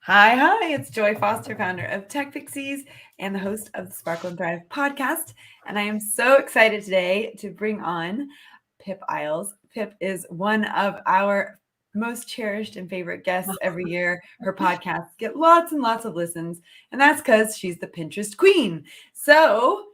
Hi, it's Joy Foster, founder of Tech Pixies and the host of the Sparkle and Thrive podcast. And I am so excited today to bring on Pip Isles. Pip is one of our most cherished and favorite guests every year. Her podcasts get lots and lots of listens, and that's because she's the Pinterest queen. So,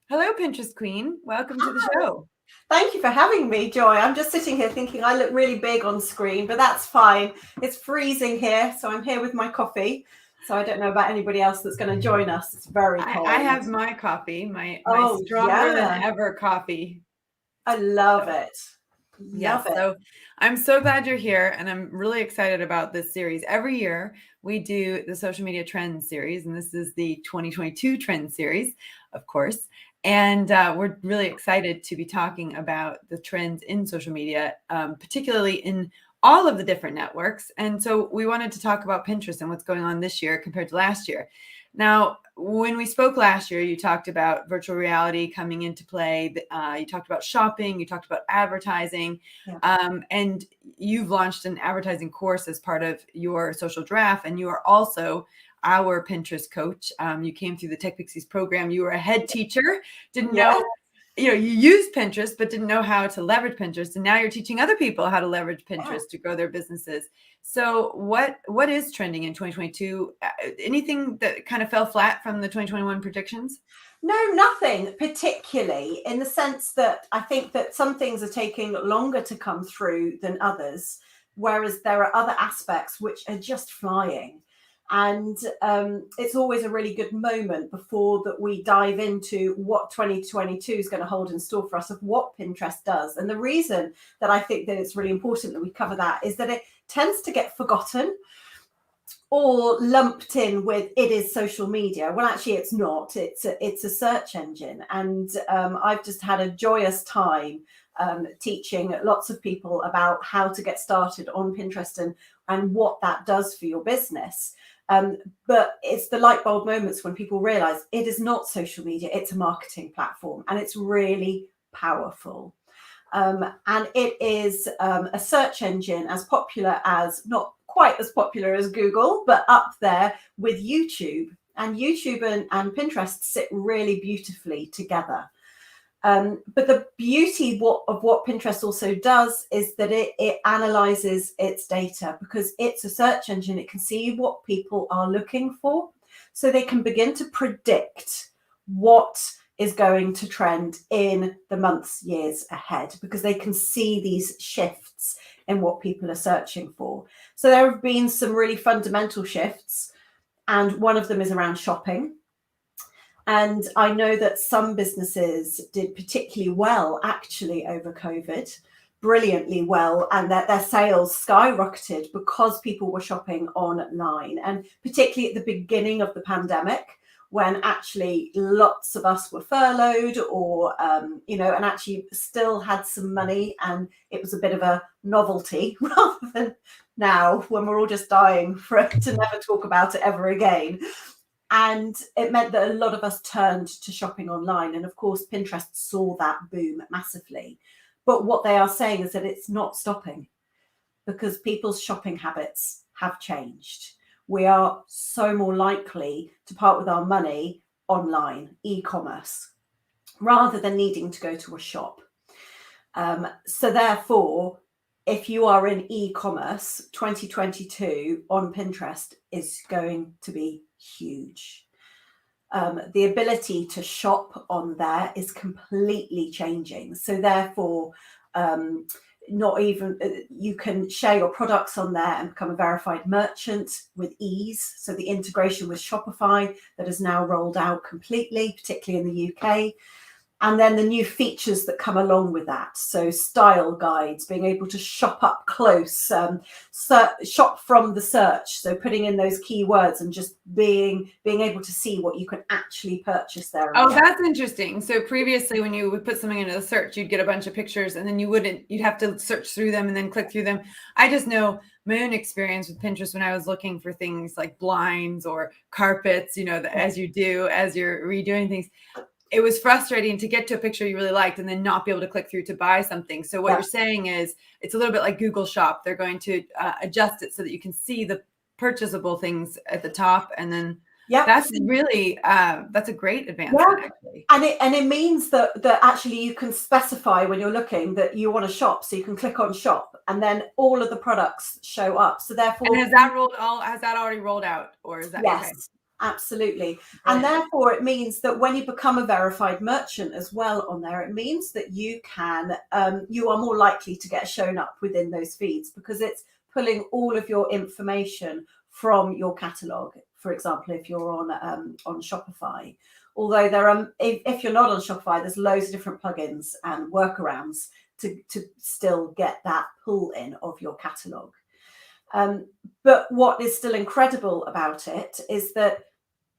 hello, Pinterest queen. Welcome to the show. Thank you for having me, Joy. I'm just sitting here thinking I look really big on screen, but that's fine. It's freezing here, so I'm here with my coffee. So I don't know about anybody else that's going to join us. It's very cold. I have my coffee, my stronger than ever coffee. I love it. Yes, so I'm so glad you're here, and I'm really excited about this series. Every year we do the social media trends series, and this is the 2022 trend series, of course. And we're really excited to be talking about the trends in social media, particularly in all of the different networks. And so we wanted to talk about Pinterest and what's going on this year compared to last year. Now, when we spoke last year, you talked about virtual reality coming into play. You talked about shopping. You talked about advertising. And you've launched an advertising course as part of your social draft. And you are also our Pinterest coach. You came through the Tech Pixies program. You were a head teacher, didn't know, you used Pinterest, but didn't know how to leverage Pinterest. And now you're teaching other people how to leverage Pinterest to grow their businesses. So what is trending in 2022? Anything that kind of fell flat from the 2021 predictions? No, nothing particularly, in the sense that I think that some things are taking longer to come through than others, whereas there are other aspects which are just flying. And it's always a really good moment before that we dive into what 2022 is going to hold in store for us, of what Pinterest does. And the reason that I think that it's really important that we cover that is that it tends to get forgotten or lumped in with it is social media. Well, actually, it's not. It's a search engine. And I've just had a joyous time teaching lots of people about how to get started on Pinterest and what that does for your business. But it's the light bulb moments when people realize it is not social media, it's a marketing platform, and it's really powerful. And it is a search engine as popular as, not quite as popular as Google, but up there with YouTube. And YouTube and Pinterest sit really beautifully together. But the beauty of what Pinterest also does is that it analyzes its data, because it's a search engine. It can see what people are looking for, so they can begin to predict what is going to trend in the months, years ahead, because they can see these shifts in what people are searching for. So there have been some really fundamental shifts, and one of them is around shopping. And I know that some businesses did particularly well, actually, over COVID, brilliantly well, and that their sales skyrocketed because people were shopping online. And particularly at the beginning of the pandemic, when actually lots of us were furloughed or, and actually still had some money, and it was a bit of a novelty rather than now when we're all just dying to never talk about it ever again. And it meant that a lot of us turned to shopping online. And of course, Pinterest saw that boom massively. But what they are saying is that it's not stopping, because people's shopping habits have changed. We are so more likely to part with our money online, e-commerce, rather than needing to go to a shop. So therefore, if you are in e-commerce, 2022 on Pinterest is going to be huge. The ability to shop on there is completely changing. So therefore, not even you can share your products on there and become a verified merchant with ease. So the integration with Shopify that is now rolled out completely, particularly in the UK. And then the new features that come along with that. So style guides, being able to shop up close, shop from the search. So putting in those keywords and just being able to see what you can actually purchase there. Oh, that's interesting. So previously when you would put something into the search, you'd get a bunch of pictures and then you'd have to search through them and then click through them. I just know my own experience with Pinterest when I was looking for things like blinds or carpets, as you're redoing things. it was frustrating to get to a picture you really liked and then not be able to click through to buy something. So what you're saying is it's a little bit like Google Shop. They're going to adjust it so that you can see the purchasable things at the top, and then that's really that's a great advancement, actually. And it means that actually you can specify when you're looking that you want to shop, so you can click on shop, and then all of the products show up. So therefore, and has that already rolled out, or is that yes? Okay? Absolutely. Brilliant. And therefore it means that when you become a verified merchant as well on there, it means that you can you are more likely to get shown up within those feeds, because it's pulling all of your information from your catalog. For example, if you're on Shopify, although there are, if you're not on Shopify, there's loads of different plugins and workarounds to still get that pull in of your catalog. But what is still incredible about it is that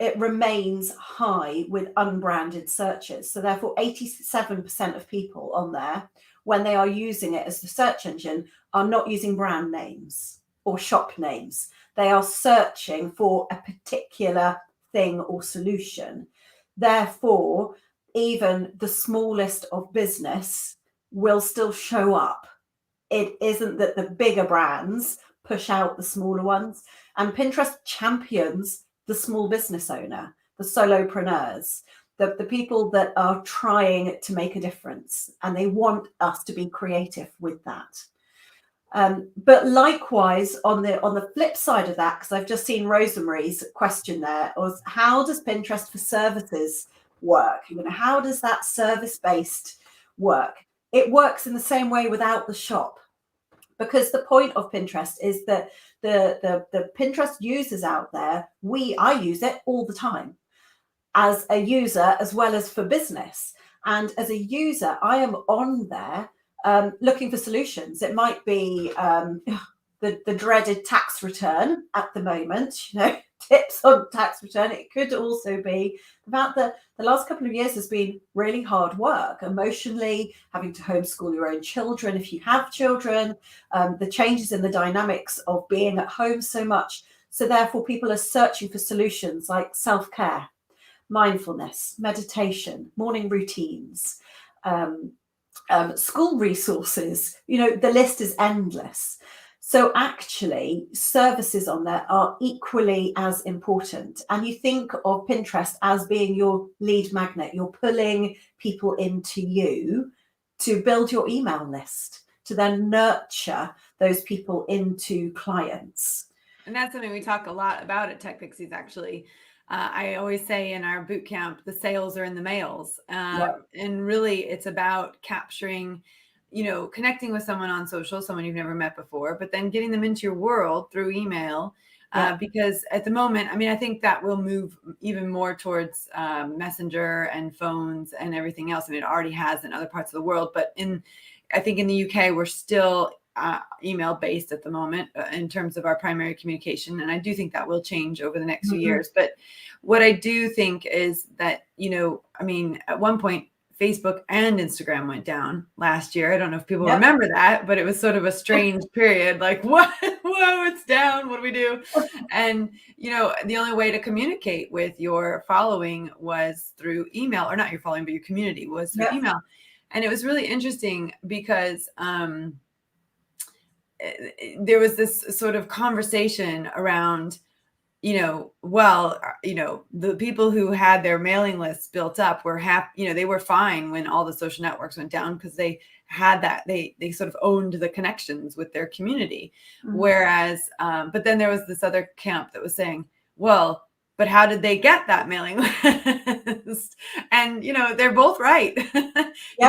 it remains high with unbranded searches. So therefore 87% of people on there, when they are using it as the search engine, are not using brand names or shop names. They are searching for a particular thing or solution. Therefore, even the smallest of business will still show up. It isn't that the bigger brands push out the smaller ones, and Pinterest champions the small business owner, the solopreneurs, the people that are trying to make a difference, and they want us to be creative with that. But likewise, on the flip side of that, because I've just seen Rosemary's question there, was how does Pinterest for services work? How does that service-based work? It works in the same way without the shop, because the point of Pinterest is that the Pinterest users out there, I use it all the time as a user as well as for business. And as a user, I am on there looking for solutions. It might be the dreaded tax return at the moment, tips on tax return. It could also be about the last couple of years has been really hard work emotionally, having to homeschool your own children if you have children, the changes in the dynamics of being at home so much. So therefore people are searching for solutions like self-care, mindfulness, meditation, morning routines, school resources. The list is endless. So actually, services on there are equally as important. And you think of Pinterest as being your lead magnet. You're pulling people into you to build your email list, to then nurture those people into clients. And that's something we talk a lot about at Tech Pixies, actually. I always say in our boot camp, the sales are in the mails. And really, it's about capturing, connecting with someone on social, someone you've never met before, but then getting them into your world through email. Because at the moment, I think that will move even more towards Messenger and phones and everything else. It already has in other parts of the world, but I think in the UK, we're still email based at the moment in terms of our primary communication. And I do think that will change over the next few years. But what I do think is that, at one point, Facebook and Instagram went down last year. I don't know if people remember that, but it was sort of a strange period. Like, what? Whoa, it's down. What do we do? And, the only way to communicate with your following was through email, or not your following, but your community was through email. And it was really interesting because there was this sort of conversation around, the people who had their mailing lists built up were happy, they were fine when all the social networks went down because they had that, they sort of owned the connections with their community. Whereas, but then there was this other camp that was saying, well, but how did they get that mailing list? And, they're both right. You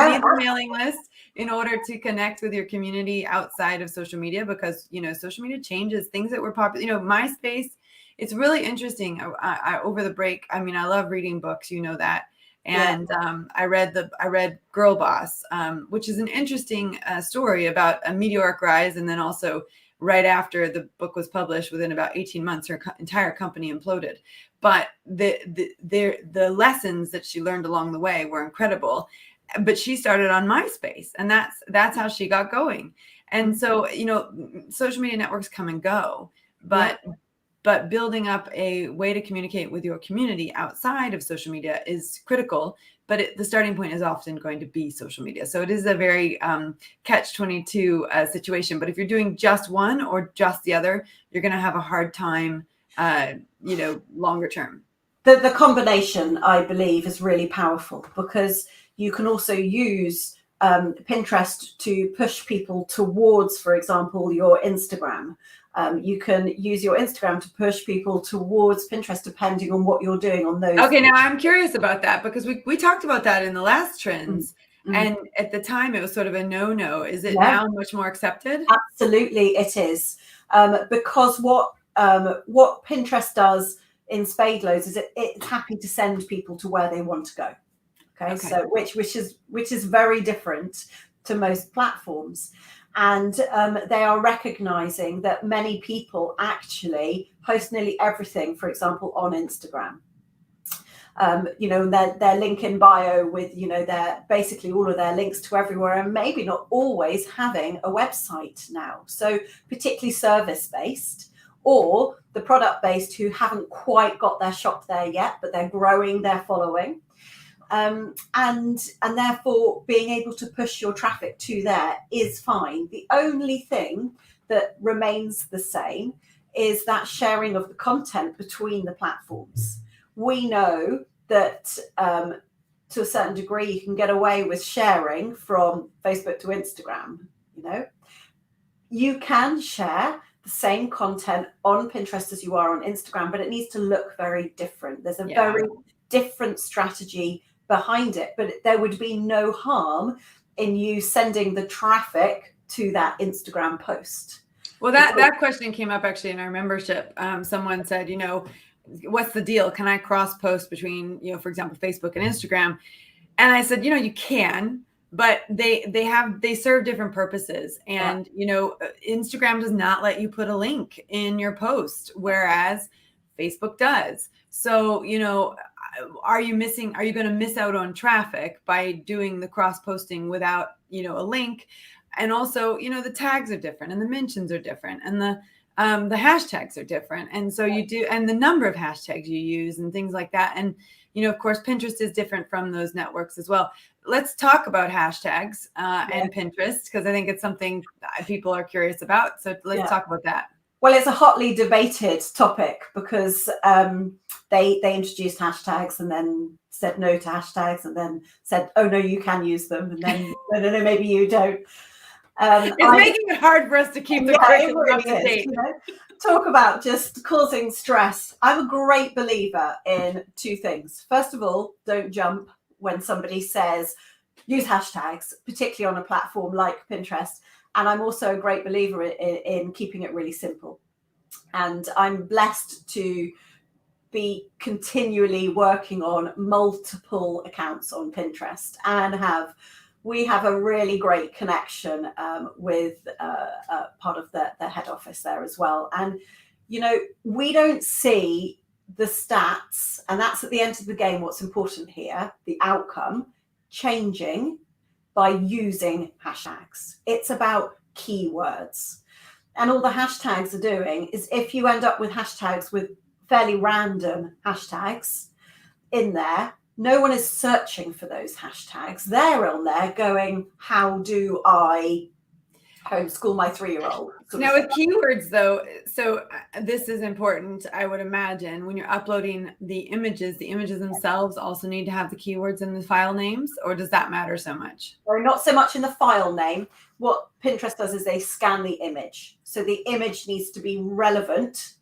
need the mailing list in order to connect with your community outside of social media, because, social media changes things that were popular. MySpace, it's really interesting. I over the break, I love reading books, that. And I read Girl Boss, which is an interesting story about a meteoric rise. And then also right after the book was published, within about 18 months, her entire company imploded. But the lessons that she learned along the way were incredible. But she started on MySpace, and that's how she got going. And so, social media networks come and go, but building up a way to communicate with your community outside of social media is critical. but the starting point is often going to be social media. So it is a very catch-22 situation. But if you're doing just one or just the other, you're going to have a hard time, longer term. The combination, I believe, is really powerful, because you can also use Pinterest to push people towards, for example, your Instagram. You can use your Instagram to push people towards Pinterest, depending on what you're doing on those. Okay, now I'm curious about that, because we talked about that in the last trends. Mm-hmm. And at the time it was sort of a no. Is it now much more accepted? Absolutely, it is. Because what Pinterest does in spade loads is it's happy to send people to where they want to go. Okay. So which is very different to most platforms. And they are recognizing that many people actually post nearly everything, for example, on Instagram. Their link in bio with, their basically all of their links to everywhere, and maybe not always having a website now. So particularly service-based or the product-based, who haven't quite got their shop there yet, but they're growing their following. And therefore being able to push your traffic to there is fine. The only thing that remains the same is that sharing of the content between the platforms. We know that to a certain degree you can get away with sharing from Facebook to Instagram. You can share the same content on Pinterest as you are on Instagram, but it needs to look very different. There's a very different strategy behind it, but there would be no harm in you sending the traffic to that Instagram post. Well, that question came up actually in our membership. Someone said, what's the deal? Can I cross post between, for example, Facebook and Instagram? And I said, you can, but they serve different purposes. And, Instagram does not let you put a link in your post, whereas Facebook does. So, are you going to miss out on traffic by doing the cross posting without, a link? And also, the tags are different, and the mentions are different, and the hashtags are different. And so and the number of hashtags you use and things like that. And, of course, Pinterest is different from those networks as well. Let's talk about hashtags and Pinterest, because I think it's something that people are curious about. So let's talk about that. Well, it's a hotly debated topic, because they introduced hashtags and then said no to hashtags, and then said, oh, no, you can use them. And then, no, maybe you don't. It's making it hard for us to keep the curriculum up to date. Talk about just causing stress. I'm a great believer in two things. First of all, don't jump when somebody says use hashtags, particularly on a platform like Pinterest. And I'm also a great believer in keeping it really simple. And I'm blessed to be continually working on multiple accounts on Pinterest, and we have a really great connection with part of the head office there as well. And, we don't see the stats, and that's at the end of the game what's important here, the outcome changing by using hashtags. It's about keywords. And all the hashtags are doing is, if you end up with hashtags with fairly random hashtags in there, no one is searching for those hashtags. They're on there going, how do I homeschool my 3-year-old? Now with keywords though, so this is important, I would imagine, when you're uploading the images themselves also need to have the keywords in the file names, or does that matter so much? Or not so much in the file name. What Pinterest does is they scan the image. So the image needs to be relevant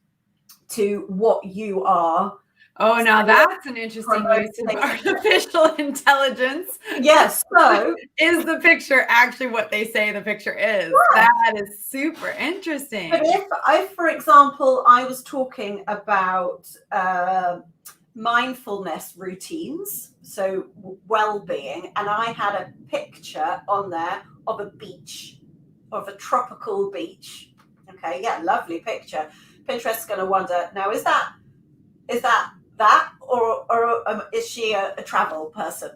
to what you are. Oh, now that's an interesting use of artificial intelligence. Yes. So is the picture actually what they say the picture is? Yeah. That is super interesting. But if, for example, I was talking about mindfulness routines, so well-being, and I had a picture on there of a beach, of a tropical beach. Okay, yeah, lovely picture. Pinterest is going to wonder, now is that or is she a travel person?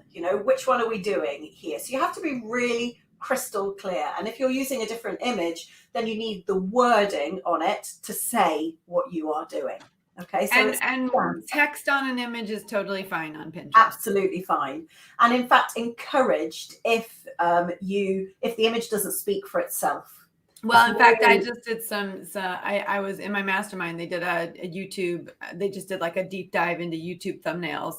Which one are we doing here? So you have to be really crystal clear. And if you're using a different image, then you need the wording on it to say what you are doing. Okay, so And it's text on an image is totally fine on Pinterest. absolutely fine, and in fact encouraged if if the image doesn't speak for itself. Well, in fact, I just did I was in my mastermind. They did a YouTube, they just did like a deep dive into YouTube thumbnails.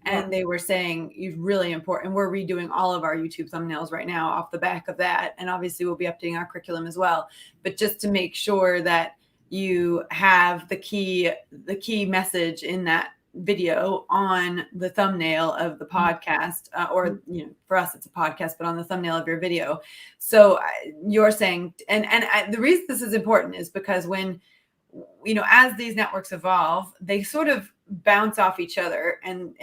And they were saying it's really important. We're redoing all of our YouTube thumbnails right now off the back of that. And obviously we'll be updating our curriculum as well. But just to make sure that you have the key message in that video on the thumbnail of the podcast, or for us it's a podcast, but on the thumbnail of your video. So you're saying, and the reason this is important is because when as these networks evolve, they sort of bounce off each other, and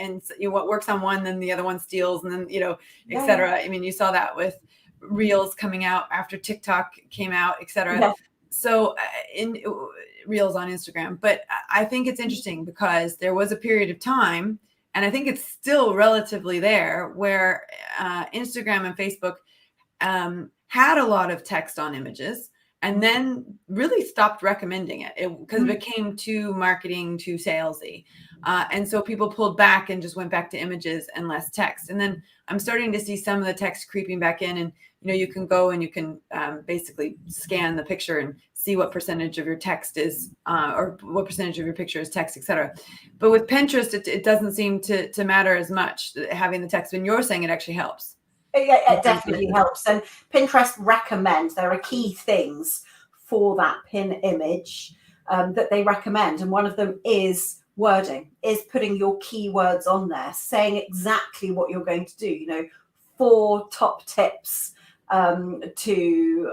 what works on one, then the other one steals, and then et cetera. I mean, you saw that with Reels coming out after TikTok came out, et cetera. Yeah. So in Reels on Instagram. But I think it's interesting because there was a period of time, and I think it's still relatively there, where Instagram and Facebook had a lot of text on images, and then really stopped recommending it because it became too marketing, too salesy. And so people pulled back and just went back to images and less text. And then I'm starting to see some of the text creeping back in, and you can go and you can basically scan the picture and see what percentage of your text is, or what percentage of your picture is text, et cetera. But with Pinterest, it doesn't seem to matter as much having the text. When you're saying it actually helps. It definitely helps. And Pinterest recommends, there are key things for that pin image that they recommend. And one of them is wording, is putting your keywords on there, saying exactly what you're going to do. 4 top tips to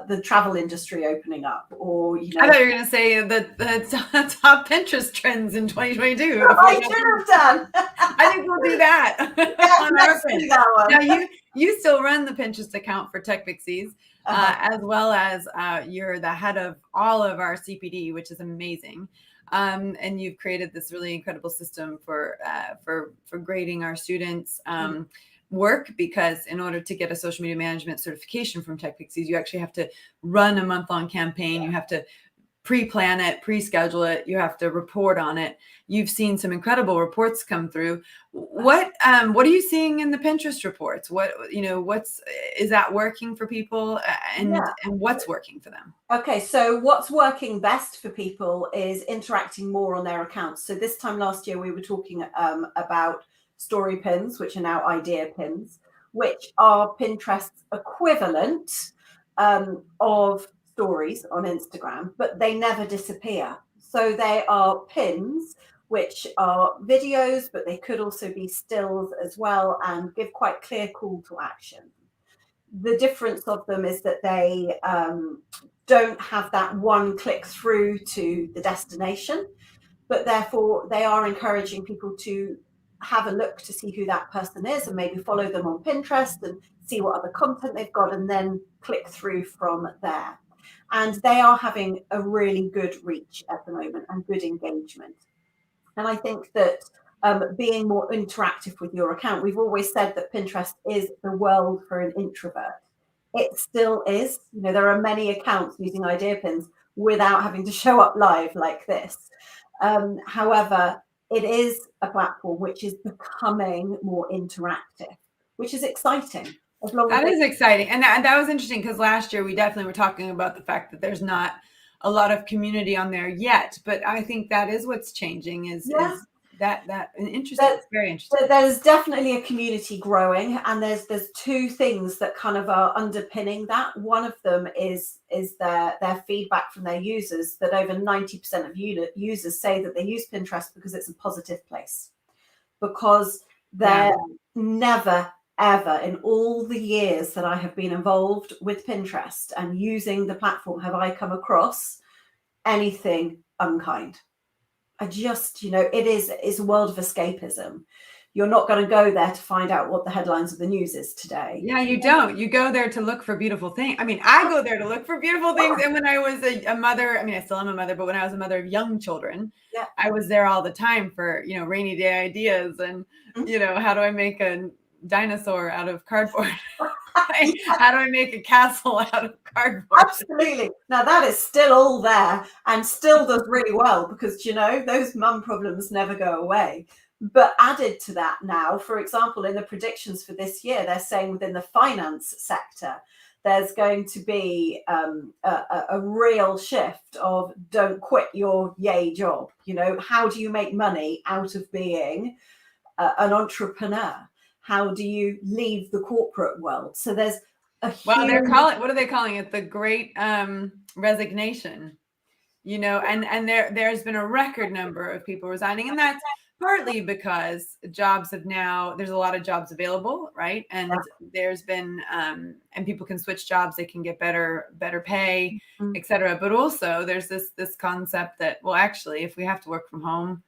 the travel industry opening up, or I thought you were going to say the top Pinterest trends in 2022. I should have done. I think we'll do that. On our thing. Now you still run the Pinterest account for Tech Pixies, as well as you're the head of all of our CPD, which is amazing. And you've created this really incredible system for grading our students' work, because in order to get a social media management certification from Tech Pixies, you actually have to run a month-long campaign. You have to pre-plan it, pre-schedule it. You have to report on it. You've seen some incredible reports come through. What are you seeing in the Pinterest reports? Is that working for people, and what's working for them? Okay, so what's working best for people is interacting more on their accounts. So this time last year, we were talking about story pins, which are now idea pins, which are Pinterest's equivalent of stories on Instagram, but they never disappear. So they are pins, which are videos, but they could also be stills as well, and give quite clear call to action. The difference of them is that they don't have that one click through to the destination, but therefore they are encouraging people to have a look to see who that person is, and maybe follow them on Pinterest and see what other content they've got, and then click through from there. And they are having a really good reach at the moment and good engagement. And I think that being more interactive with your account, we've always said that Pinterest is the world for an introvert. It still is. There are many accounts using idea pins without having to show up live like this. However, it is a platform which is becoming more interactive, which is exciting. That is exciting. And that was interesting, because last year we definitely were talking about the fact that there's not a lot of community on there yet. But I think that is what's changing, is that interesting. It's very interesting. There's definitely a community growing, and there's 2 things that kind of are underpinning that. One of them is their feedback from their users, that over 90% of users say that they use Pinterest because it's a positive place, because they're never ever in all the years that I have been involved with Pinterest and using the platform have I come across anything unkind. I just, it's a world of escapism. You're not going to go there to find out what the headlines of the news is today. Yeah, you don't. You go there to look for beautiful things. I mean, I go there to look for beautiful things. And when I was a mother, I mean, I still am a mother, but when I was a mother of young children, I was there all the time for, rainy day ideas and, how do I make a dinosaur out of cardboard? How do I make a castle out of cardboard? Absolutely. Now that is still all there and still does really well, because those mum problems never go away. But added to that now, for example, in the predictions for this year, they're saying within the finance sector, there's going to be a real shift of don't quit your yay job. How do you make money out of being an entrepreneur? How do you leave the corporate world? So there's a huge... Well, what are they calling it? The Great Resignation. And there's been a record number of people resigning, and that's partly because there's a lot of jobs available, right? And there's been and people can switch jobs, they can get better pay, etc. But also there's this concept that, well, actually, if we have to work from home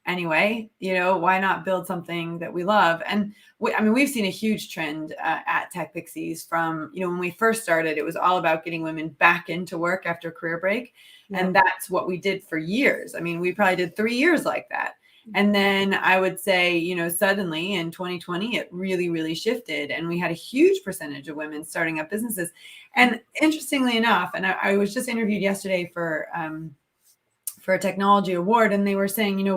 anyway, why not build something that we love? And we've seen a huge trend at Tech Pixies from, when we first started, it was all about getting women back into work after a career break. Yeah. And that's what we did for years. We probably did 3 years like that. And then I would say, suddenly in 2020, it really, really shifted. And we had a huge percentage of women starting up businesses. And interestingly enough, and I was just interviewed yesterday for a technology award, and they were saying,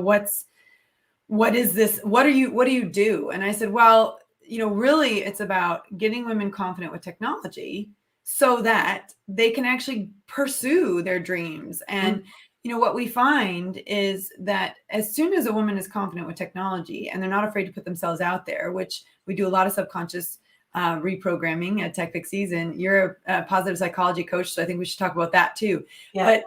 what is this? What do you do? And I said, well, really it's about getting women confident with technology so that they can actually pursue their dreams. And what we find is that as soon as a woman is confident with technology and they're not afraid to put themselves out there, which we do a lot of subconscious reprogramming at Tech Pixies, and you're a positive psychology coach, so I think we should talk about that too. Yeah. But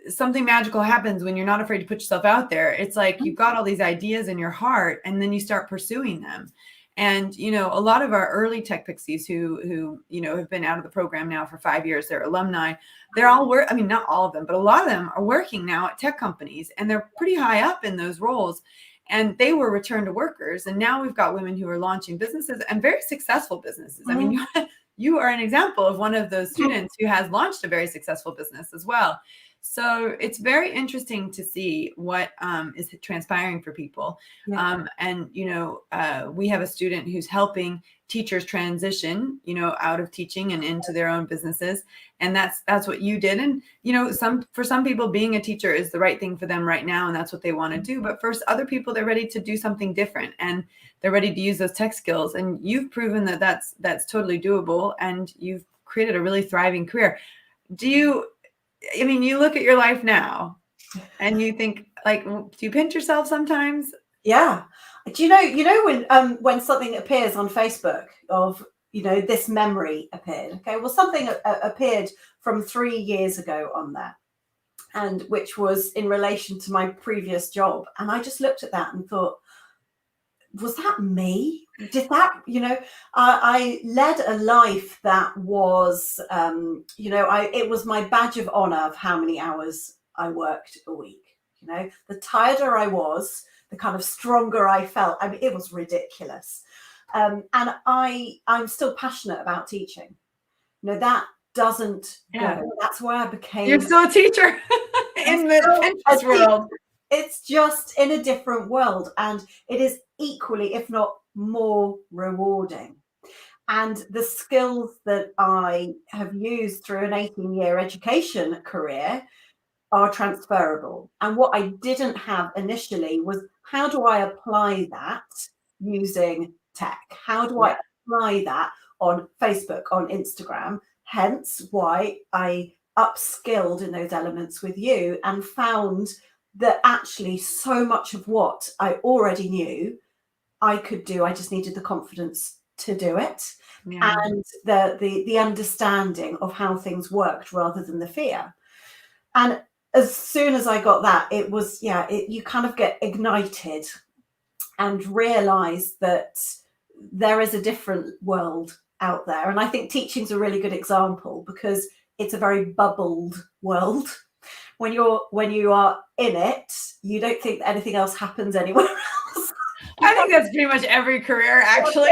something magical happens when you're not afraid to put yourself out there. It's like you've got all these ideas in your heart, and then you start pursuing them. And, a lot of our early Tech Pixies who have been out of the program now for 5 years, they're alumni, they're all not all of them, but a lot of them are working now at tech companies, and they're pretty high up in those roles. And they were return to workers. And now we've got women who are launching businesses, and very successful businesses. You are an example of one of those students who has launched a very successful business as well. So it's very interesting to see what is transpiring for people. Yeah. We have a student who's helping teachers transition, out of teaching and into their own businesses. And that's what you did. And, for some people, being a teacher is the right thing for them right now, and that's what they want to do. But for other people, they're ready to do something different, and they're ready to use those tech skills. And you've proven that that's totally doable, and you've created a really thriving career. You look at your life now and you think, do you pinch yourself sometimes? Yeah. Do you know when something appears on Facebook of, this memory appeared? Okay. Well, something appeared from 3 years ago on there, and which was in relation to my previous job. And I just looked at that and thought, was that me? Did that, I led a life that was, it was my badge of honor of how many hours I worked a week. The tireder I was, the kind of stronger I felt. It was ridiculous. And I'm still passionate about teaching. That doesn't go. That's why I became... You're still a teacher in the Pinterest world. It's just in a different world, and it is equally, if not more, rewarding. And the skills that I have used through an 18-year education career are transferable. And what I didn't have initially was, how do I apply that using tech? How do I apply that on Facebook, on Instagram? Hence why I upskilled in those elements with you and found that actually so much of what I already knew I could do. I just needed the confidence to do it, and the understanding of how things worked rather than the fear. And as soon as I got that, it was, you kind of get ignited and realize that there is a different world out there. And I think teaching's a really good example, because it's a very bubbled world. When you are in it, you don't think that anything else happens anywhere else. I think that's pretty much every career, actually.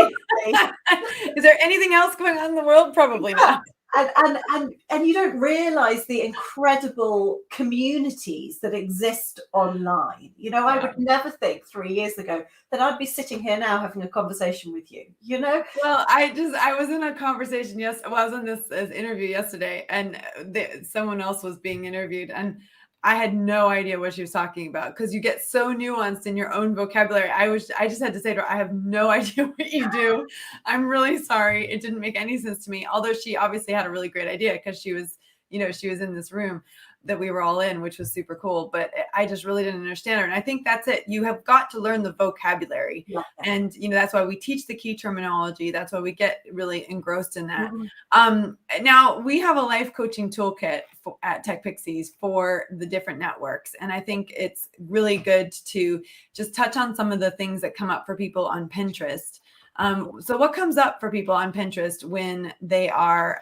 Is there anything else going on in the world? Probably not. and you don't realize the incredible communities that exist online. You know, I would never think 3 years ago that I'd be sitting here now having a conversation with you, you know? Well, I was in a conversation I was in this interview yesterday, and someone else was being interviewed, and I had no idea what she was talking about, because you get so nuanced in your own vocabulary. I just had to say to her, I have no idea what you do. I'm really sorry. It didn't make any sense to me. Although she obviously had a really great idea, because she was in this room that we were all in, which was super cool. But I just really didn't understand her. And I think that's it. You have got to learn the vocabulary. Yeah. And, that's why we teach the key terminology. That's why we get really engrossed in that. Now, we have a life coaching toolkit at Tech Pixies for the different networks. And I think it's really good to just touch on some of the things that come up for people on Pinterest. So what comes up for people on Pinterest when they are,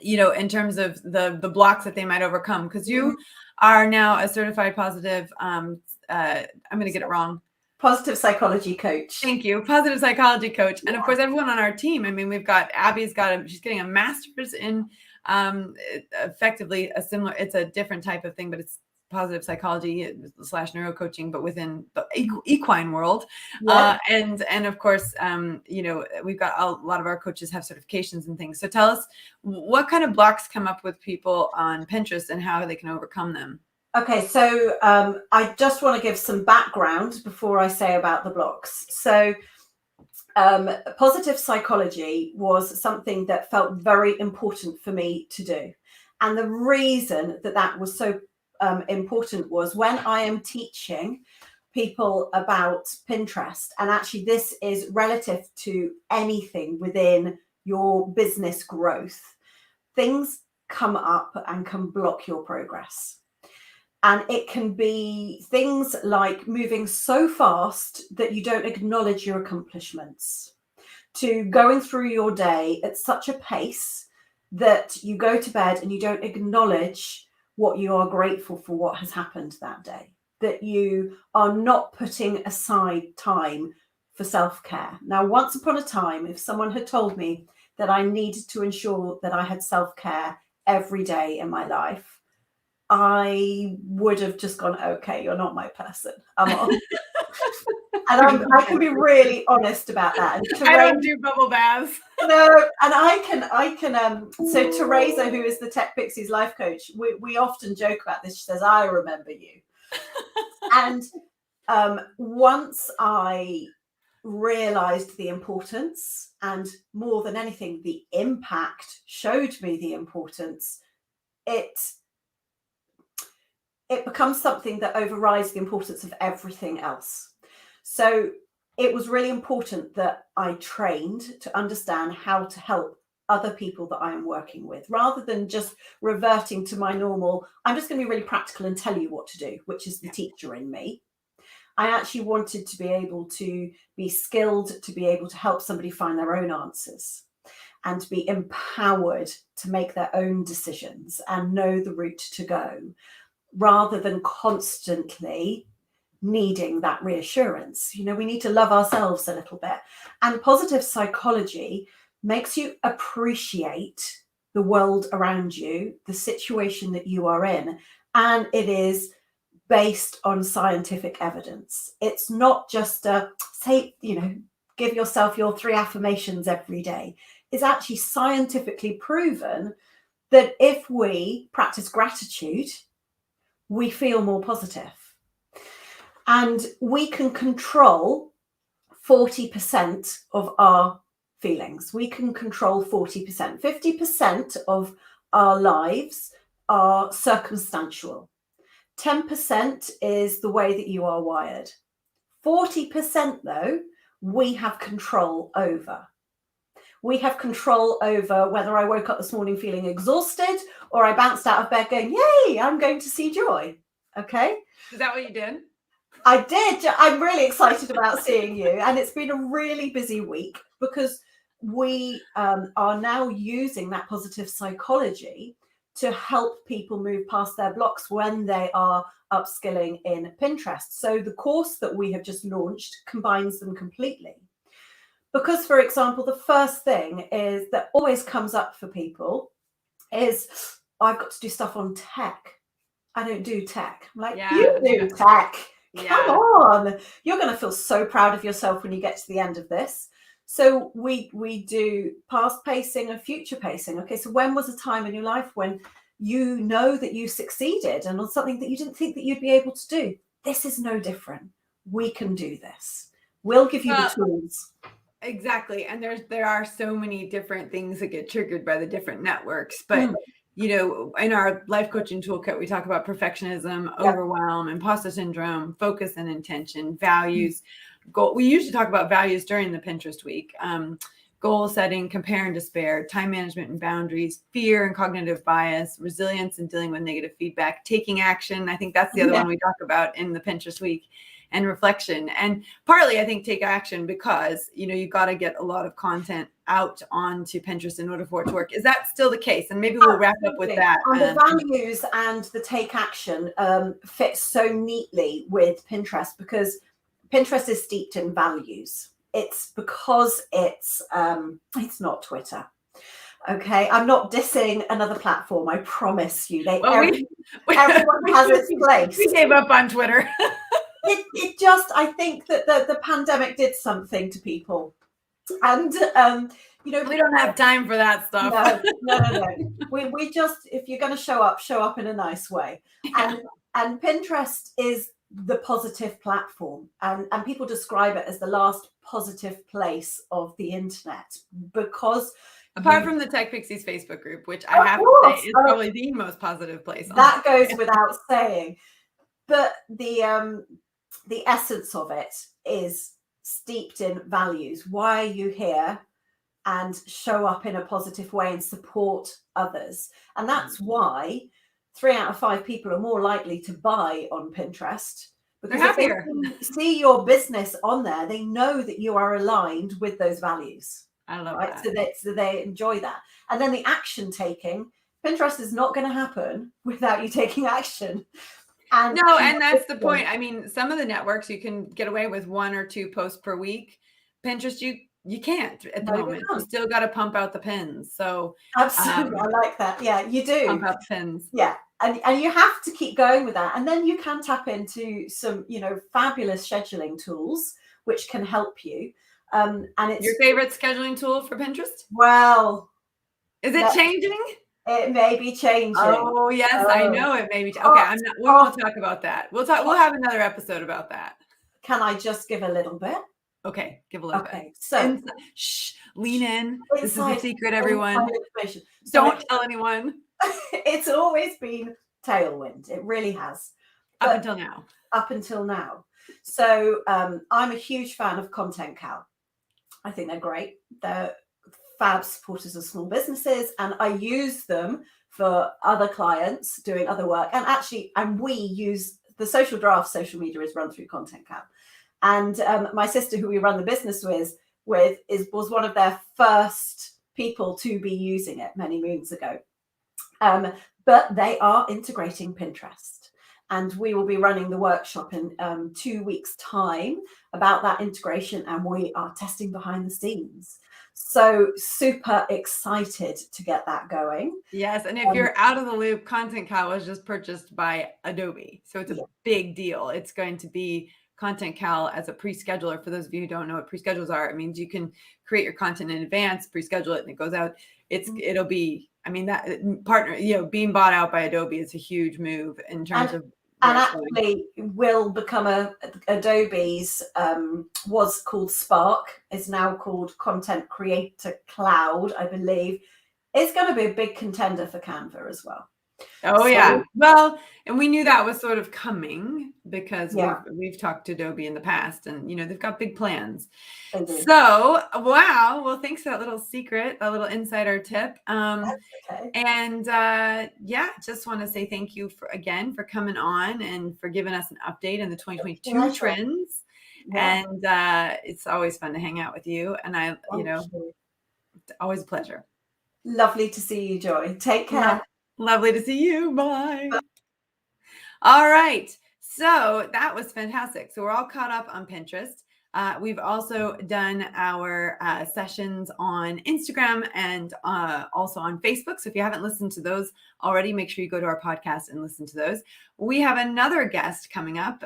in terms of the blocks that they might overcome? Because you are now a certified positive, I'm going to get it wrong. Positive psychology coach. Thank you. Positive psychology coach. And of course, everyone on our team. I mean, we've got Abby's she's getting a master's in effectively it's a different type of thing, but it's positive psychology / neuro coaching, but within the equine world. And of course, we've got a lot of our coaches have certifications and things. So tell us, what kind of blocks come up with people on Pinterest and how they can overcome them? Okay, so I just want to give some background before I say about the blocks. So positive psychology was something that felt very important for me to do. And the reason that was so important was when I am teaching people about Pinterest, and actually this is relative to anything within your business growth, things come up and can block your progress. And it can be things like moving so fast that you don't acknowledge your accomplishments, to going through your day at such a pace that you go to bed and you don't acknowledge what you are grateful for, what has happened that day, that you are not putting aside time for self-care. Now, once upon a time, if someone had told me that I needed to ensure that I had self-care every day in my life, I would have just gone, okay, you're not my person. I'm on. And I can be really honest about that. And I don't do bubble baths. No, and I can. So Teresa, who is the Tech Pixies life coach, we often joke about this. She says, "I remember you." And once I realized the importance, and more than anything, the impact showed me the importance, it becomes something that overrides the importance of everything else. So it was really important that I trained to understand how to help other people that I am working with, rather than just reverting to my normal, I'm just going to be really practical and tell you what to do, which is the teacher in me. I actually wanted to be able to be skilled, to be able to help somebody find their own answers, and to be empowered to make their own decisions and know the route to go, rather than constantly needing that reassurance. We need to love ourselves a little bit. And positive psychology makes you appreciate the world around you, the situation that you are in. And it is based on scientific evidence. It's not just give yourself your 3 affirmations every day. It's actually scientifically proven that if we practice gratitude, we feel more positive. And we can control 40% of our feelings. We can control 40%. 50% of our lives are circumstantial. 10% is the way that you are wired. 40%, though, we have control over. We have control over whether I woke up this morning feeling exhausted or I bounced out of bed going, yay, I'm going to see Joy. Okay. Is that what you did? I did. I'm really excited about seeing you. And it's been a really busy week because we are now using that positive psychology to help people move past their blocks when they are upskilling in Pinterest. So the course that we have just launched combines them completely. Because, for example, the first thing is that always comes up for people is, I've got to do stuff on tech. I don't do tech. I'm like, you do tech. Come on. You're going to feel so proud of yourself when you get to the end of this. So we do past pacing and future pacing. Okay, so when was a time in your life when you know that you succeeded and on something that you didn't think that you'd be able to do? This is no different. We can do this. We'll give you the tools. Exactly. And there are so many different things that get triggered by the different networks. But you know, in our life coaching toolkit, we talk about perfectionism, overwhelm, imposter syndrome, focus and intention, values, goal. We usually talk about values during the Pinterest week. Goal setting, compare and despair, time management and boundaries, fear and cognitive bias, resilience and dealing with negative feedback, taking action. I think that's the other one we talk about in the Pinterest week, and reflection. And partly, I think, take action because, you know, you got to get a lot of content out onto Pinterest in order for it to work. Is that still the case? And maybe we'll wrap up with that. And the values and the take action fit so neatly with Pinterest because Pinterest is steeped in values. It's because it's not Twitter. Okay, I'm not dissing another platform. I promise you. Everyone has its place. We gave up on Twitter. It just, I think that the pandemic did something to people, and you know, we don't have time for that stuff. No. We just, if you're going to show up in a nice way, and Pinterest is the positive platform, and people describe it as the last positive place of the internet because. Apart from the Tech Pixies Facebook group, which I have to say is probably the most positive place. That goes without saying. But the essence of it is steeped in values. Why are you here? And show up in a positive way and support others. And that's why 3 out of 5 people are more likely to buy on Pinterest. Because if they see your business on there, they know that you are aligned with those values. I love that. So they enjoy that. And then the action taking, Pinterest is not going to happen without you taking action. And that's the point. I mean, some of the networks you can get away with 1 or 2 posts per week. Pinterest, you can't at the moment. You still got to pump out the pins. So absolutely, I like that. Yeah, you do pump out the pins. Yeah, and you have to keep going with that. And then you can tap into some, you know, fabulous scheduling tools which can help you. And it's your favorite scheduling tool for Pinterest? Well, is it changing? It may be changing. Oh yes, I know it may be. Okay, we won't talk about that. We'll have another episode about that. Can I just give a little bit? Okay, give a little bit. So lean in. This is a secret, everyone. Don't tell anyone. It's always been tailwind. It really has. Up until now. So I'm a huge fan of Content Cal. I think they're great. They're fab supporters of small businesses, and I use them for other clients doing other work. And we use the Social Draft. Social media is run through Content Cal. And my sister, who we run the business with was one of their first people to be using it many moons ago. But they are integrating Pinterest. And we will be running the workshop in 2 weeks' time about that integration. And we are testing behind the scenes. So super excited to get that going. Yes. And if you're out of the loop, Content Cal was just purchased by Adobe. So it's a big deal. It's going to be Content Cal as a pre-scheduler. For those of you who don't know what pre-schedules are, it means you can create your content in advance, pre-schedule it, and it goes out. It'll be, I mean, that partner, you know, being bought out by Adobe is a huge move in terms of. And actually will become Adobe's, was called Spark, is now called Content Creator Cloud, I believe. It's going to be a big contender for Canva as well. Oh, yeah. Well, and we knew that was sort of coming because we've talked to Adobe in the past, and, you know, they've got big plans. So, wow. Well, thanks for that little secret, a little insider tip. And just want to say thank you again for coming on and for giving us an update in the 2022 trends. Yeah. And it's always fun to hang out with you. And it's always a pleasure. Lovely to see you, Joy. Take care. Yeah. Lovely to see you. Bye. All right. So that was fantastic. So we're all caught up on Pinterest. We've also done our sessions on Instagram and also on Facebook. So if you haven't listened to those already, make sure you go to our podcast and listen to those. We have another guest coming up,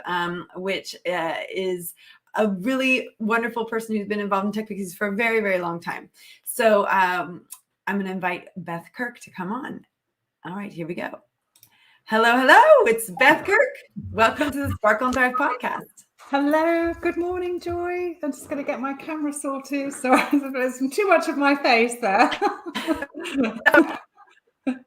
which is a really wonderful person who's been involved in Tech Pixies for a very, very long time. So I'm going to invite Beth Kirk to come on. All right, here we go. Hello, it's Beth Kirk. Welcome to the Sparkle and Thrive podcast. Hello, good morning, Joy. I'm just going to get my camera sorted. So there's too much of my face there.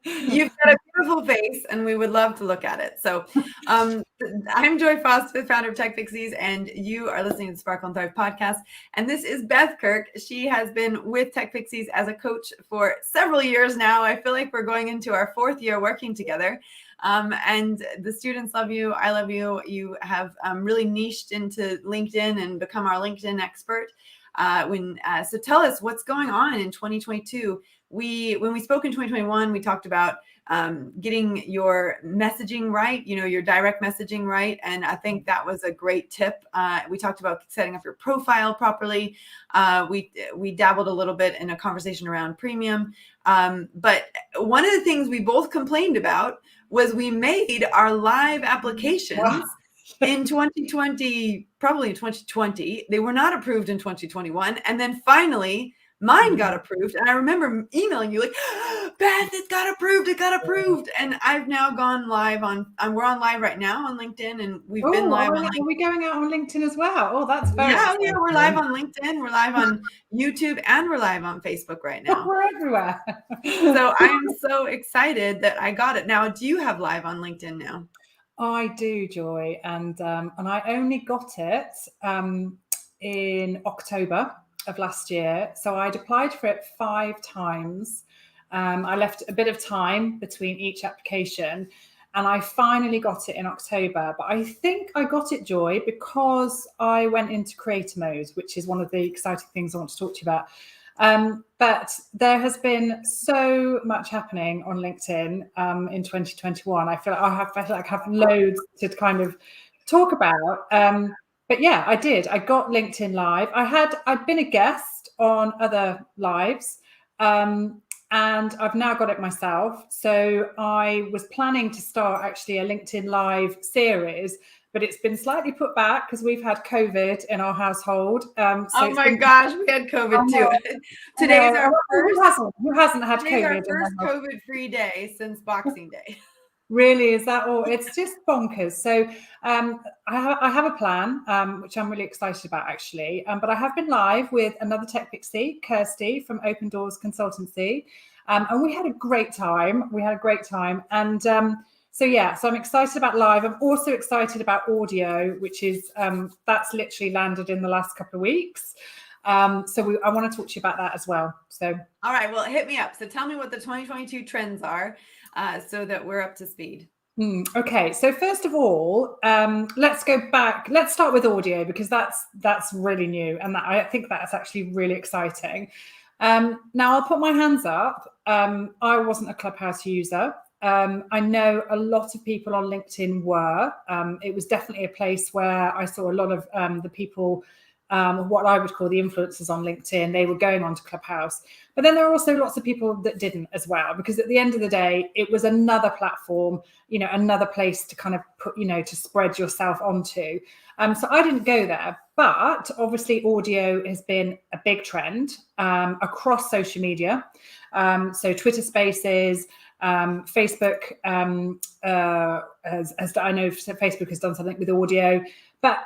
You've got a beautiful face, and we would love to look at it. So I'm Joy Foss, the founder of Tech Pixies, and you are listening to the Sparkle and Thrive podcast. And this is Beth Kirk. She has been with Tech Pixies as a coach for several years now. I feel like we're going into our 4th year working together. And the students love you. I love you. You have really niched into LinkedIn and become our LinkedIn expert. So tell us what's going on in 2022. When we spoke in 2021, we talked about getting your messaging right, your direct messaging right. And I think that was a great tip. We talked about setting up your profile properly. We dabbled a little bit in a conversation around premium. But one of the things we both complained about was we made our live applications in 2020, probably in 2020. They were not approved in 2021. And then finally, mine got approved. And I remember emailing you like, Beth, it got approved. And I've now gone live we're on live right now on LinkedIn, and we've been live on LinkedIn. Are we going out on LinkedIn as well? Oh, that's very exciting. Yeah, we're live on LinkedIn, we're live on YouTube, and we're live on Facebook right now. We're everywhere. So I am so excited that I got it. Now, do you have live on LinkedIn now? I do, Joy. And I only got it in October of last year. So I'd applied for it 5 times. I left a bit of time between each application, and I finally got it in October. But I think I got it, Joy, because I went into creator mode, which is one of the exciting things I want to talk to you about. But there has been so much happening on LinkedIn in 2021. I feel like I have loads to kind of talk about. But yeah, I did. I got LinkedIn Live. I'd been a guest on other lives, and I've now got it myself. So I was planning to start actually a LinkedIn Live series, but it's been slightly put back because we've had COVID in our household. Oh my gosh, we had COVID too. Today's our first. Who hasn't had today's COVID? Our first COVID-free day since Boxing Day. Really, is that all? It's just bonkers. So I have a plan, which I'm really excited about, actually. But I have been live with another Tech Pixie, Kirsty from Open Doors Consultancy, and we had a great time. And so I'm excited about live. I'm also excited about audio, which is that's literally landed in the last couple of weeks. I want to talk to you about that as well. So all right, well, hit me up. So tell me what the 2022 trends are, so that we're up to speed. Okay, so first of all, let's go back. Let's start with audio, because that's really new, and I think that's actually really exciting. Now I'll put my hands up. I wasn't a Clubhouse user. I know a lot of people on LinkedIn were. It was definitely a place where I saw a lot of the people, what I would call the influencers on LinkedIn. They were going on to Clubhouse. But then there are also lots of people that didn't as well, because at the end of the day, it was another platform, another place to kind of put, to spread yourself onto. So I didn't go there. But obviously audio has been a big trend across social media. So Twitter Spaces, Facebook, as I know Facebook has done something with audio. But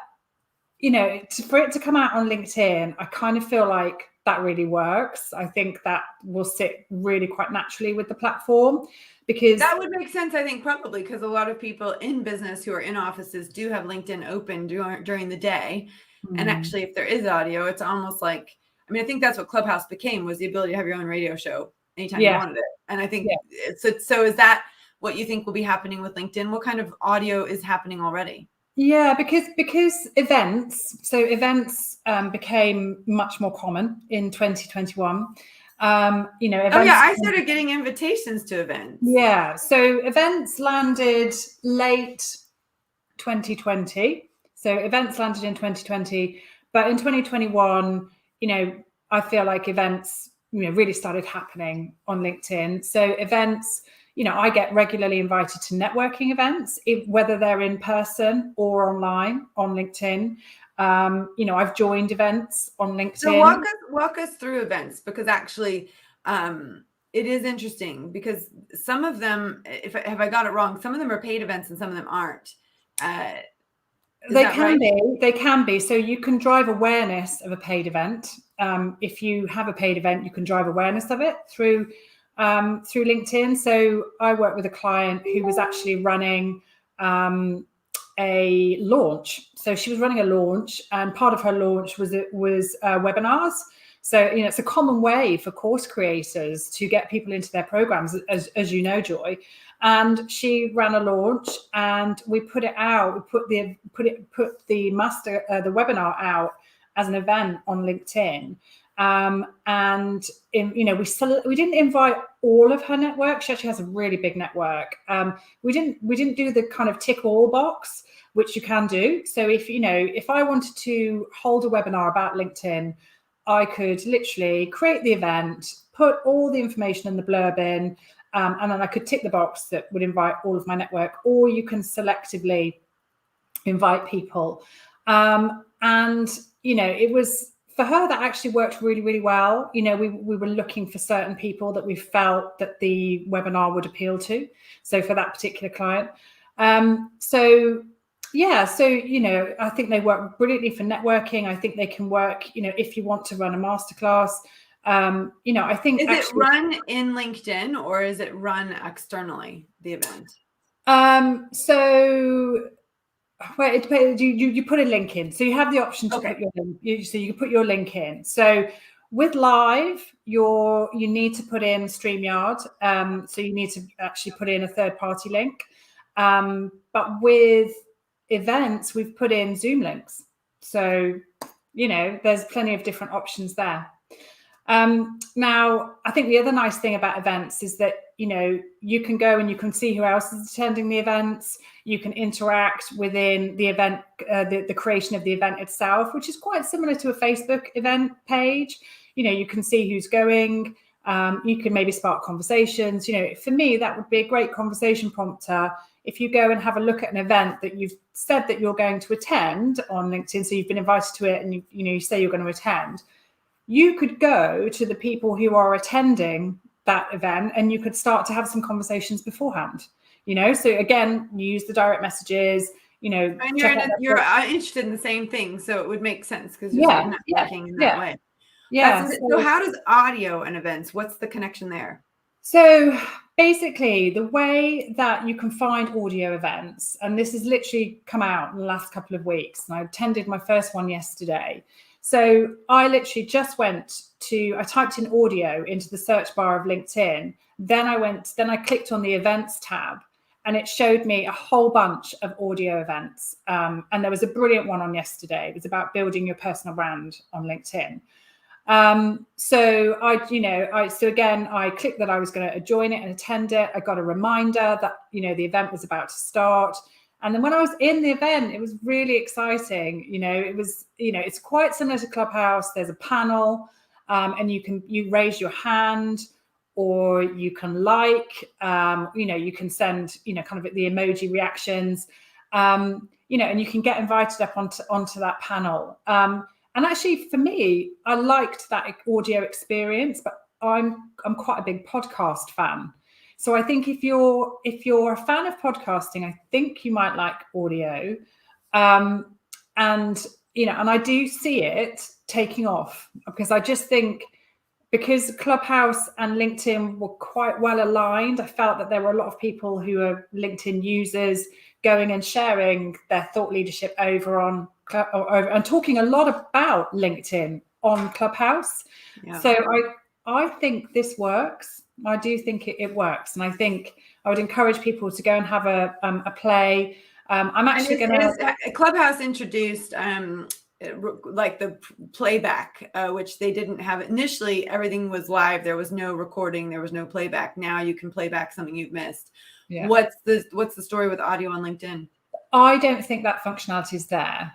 for it to come out on LinkedIn, I kind of feel like that really works. I think that will sit really quite naturally with the platform, because that would make sense, I think, probably because a lot of people in business who are in offices do have LinkedIn open during the day. And actually, if there is audio, it's almost like, I think that's what Clubhouse became, was the ability to have your own radio show anytime you wanted it. And I think so is that what you think will be happening with LinkedIn? What kind of audio is happening already? Yeah, because events became much more common in 2021. Events, I started getting invitations to events. Yeah, so events landed late 2020. So events landed in 2020, But in 2021, I feel like events, really started happening on LinkedIn. So events, I get regularly invited to networking events, whether they're in person or online on LinkedIn. I've joined events on LinkedIn. So walk us through events, because actually it is interesting, because some of them, have I got it wrong, some of them are paid events and some of them aren't. They can be. So you can drive awareness of a paid event. If you have a paid event, you can drive awareness of it through LinkedIn. So I work with a client who was actually running a launch. So she was running a launch, and part of her launch was webinars. So it's a common way for course creators to get people into their programs, as you know, Joy. And she ran a launch, and we put it out. We put the webinar out as an event on LinkedIn. We didn't invite all of her network. She actually has a really big network. We didn't do the kind of tick all box, which you can do. So if I wanted to hold a webinar about LinkedIn, I could literally create the event, put all the information in the blurb in, and then I could tick the box that would invite all of my network, or you can selectively invite people. It was, for her, that actually worked really, really well. We were looking for certain people that we felt that the webinar would appeal to. So for that particular client. I think they work brilliantly for networking. I think they can work, if you want to run a masterclass. I think it run in LinkedIn, or is it run externally, the event? It depends. You put a link in, so you have the option to put your link. So you can put your link in. So with live, you need to put in StreamYard. So you need to actually put in a third-party link. But with events, we've put in Zoom links. So there's plenty of different options there. Now, I think the other nice thing about events is that you can go and you can see who else is attending the events. You can interact within the event, the creation of the event itself, which is quite similar to a Facebook event page. You can see who's going. You can maybe spark conversations. For me, that would be a great conversation prompter. If you go and have a look at an event that you've said that you're going to attend on LinkedIn, so you've been invited to it, and you say you're going to attend, you could go to the people who are attending that event, and you could start to have some conversations beforehand. So again, you use the direct messages. And you're interested in the same thing, so it would make sense, because you're networking in that way. Yeah. So how does audio and events? What's the connection there? So basically, the way that you can find audio events, and this has literally come out in the last couple of weeks, and I attended my first one yesterday. So I literally just I typed in audio into the search bar of LinkedIn. Then I clicked on the events tab, and it showed me a whole bunch of audio events. And there was a brilliant one on yesterday. It was about building your personal brand on LinkedIn. So I clicked that I was going to join it and attend it. I got a reminder that, the event was about to start. And then when I was in the event, it was really exciting. It was, it's quite similar to Clubhouse. There's a panel, and you raise your hand, or you can you can send, kind of the emoji reactions, and you can get invited up onto that panel. And actually, for me, I liked that audio experience, but I'm quite a big podcast fan. So I think if you're a fan of podcasting, I think you might like audio. And I do see it taking off, because I just think, because Clubhouse and LinkedIn were quite well aligned, I felt that there were a lot of people who are LinkedIn users going and sharing their thought leadership over and talking a lot about LinkedIn on Clubhouse. Yeah. So I think this works. I do think it works, and I think I would encourage people to go and have a play. I'm actually going to. Clubhouse introduced like the playback, which they didn't have initially. Everything was live. There was no recording. There was no playback. Now you can play back something you've missed. Yeah. What's the story with audio on LinkedIn? I don't think that functionality is there.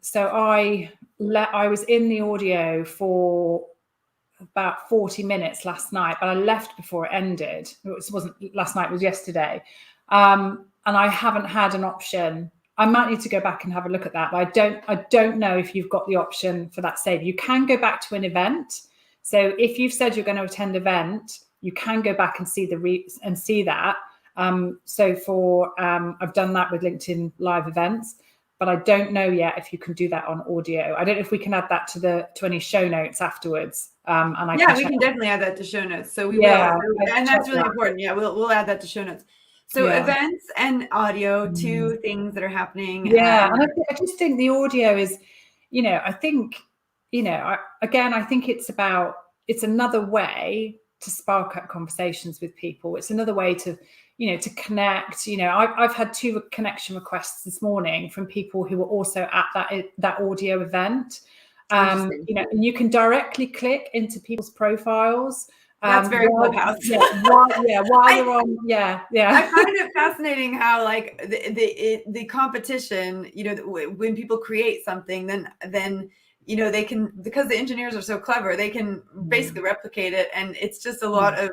So I I was in the audio for about 40 minutes last night, but I left before it ended. It wasn't last night, it was yesterday. And I haven't had an option. I might need to go back and have a look at that, but I don't know if you've got the option for that save. You can go back to an event. So if you've said you're going to attend an event, you can go back and see that. So I've done that with LinkedIn Live events, but I don't know yet if you can do that on audio. I don't know if we can add that to any show notes afterwards. And we can definitely add that to show notes. So we will, and that's really important. Yeah, we'll add that to show notes. So events and audio, two things that are happening. Yeah, and I just think the audio is, I think it's another way to spark up conversations with people. It's another way to connect. I've had 2 connection requests this morning from people who were also at that audio event. And you can directly click into people's profiles. That's very Clubhouse. While you're on, I find it fascinating how like the competition, when people create something, then they can, because the engineers are so clever, they can basically replicate it, and it's just a lot of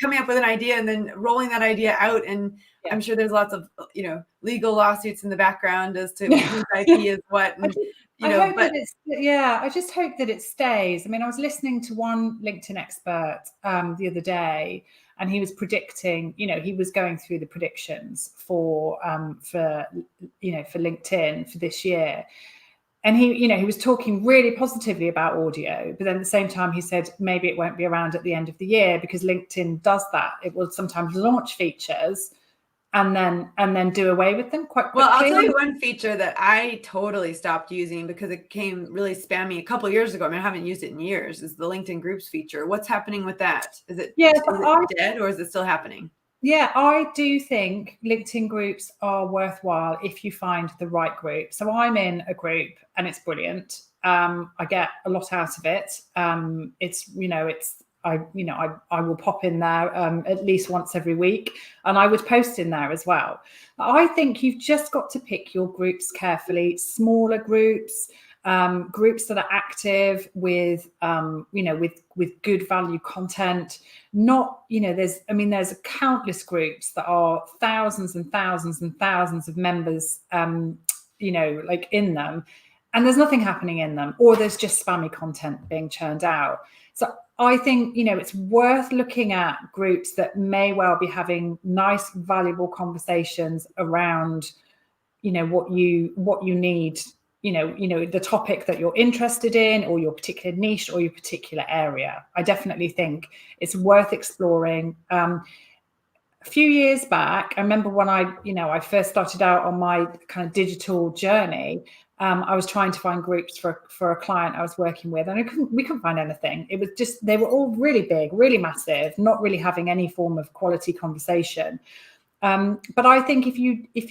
coming up with an idea and then rolling that idea out. And I'm sure there's lots of legal lawsuits in the background as to whose IP is what. And, I just hope that it stays. I mean, I was listening to one LinkedIn expert the other day, and he was predicting, he was going through the predictions for LinkedIn for this year. And he was talking really positively about audio, but then at the same time he said maybe it won't be around at the end of the year because LinkedIn does that. It will sometimes launch features and then do away with them quite quickly. Well, I'll tell you one feature that I totally stopped using because it came really spammy a couple of years ago. I mean, I haven't used it in years, is the LinkedIn Groups feature. What's happening with that? Is it dead, or is it still happening? Yeah, I do think LinkedIn groups are worthwhile if you find the right group. So I'm in a group and it's brilliant. I get a lot out of it. I will pop in there at least once every week, and I would post in there as well. I think you've just got to pick your groups carefully, smaller groups, groups that are active with good value content. Not, there's countless groups that are thousands and thousands and thousands of members, like in them, and there's nothing happening in them, or there's just spammy content being churned out. So I think, it's worth looking at groups that may well be having nice, valuable conversations around, what you need, the topic that you're interested in, or your particular niche, or your particular area. I definitely think it's worth exploring. A few years back, I remember when I first started out on my kind of digital journey, I was trying to find groups for a client I was working with, and we couldn't find anything. It was just, they were all really big, really massive, not really having any form of quality conversation. But I think if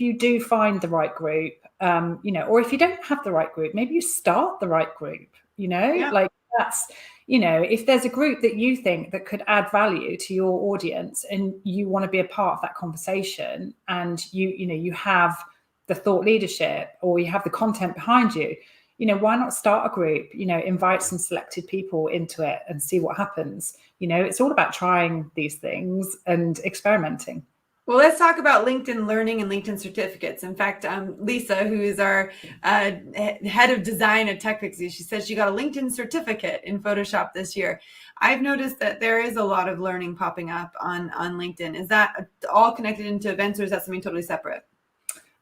you do find the right group, or if you don't have the right group, maybe you start the right group, like that's, if there's a group that you think that could add value to your audience and you want to be a part of that conversation, and you have the thought leadership, or you have the content behind you, why not start a group, invite some selected people into it and see what happens. It's all about trying these things and experimenting. Well, let's talk about LinkedIn Learning and LinkedIn certificates. In fact, Lisa, who is our head of design at TechPixie, she says she got a LinkedIn certificate in Photoshop this year. I've noticed that there is a lot of learning popping up on LinkedIn. Is that all connected into events, or is that something totally separate?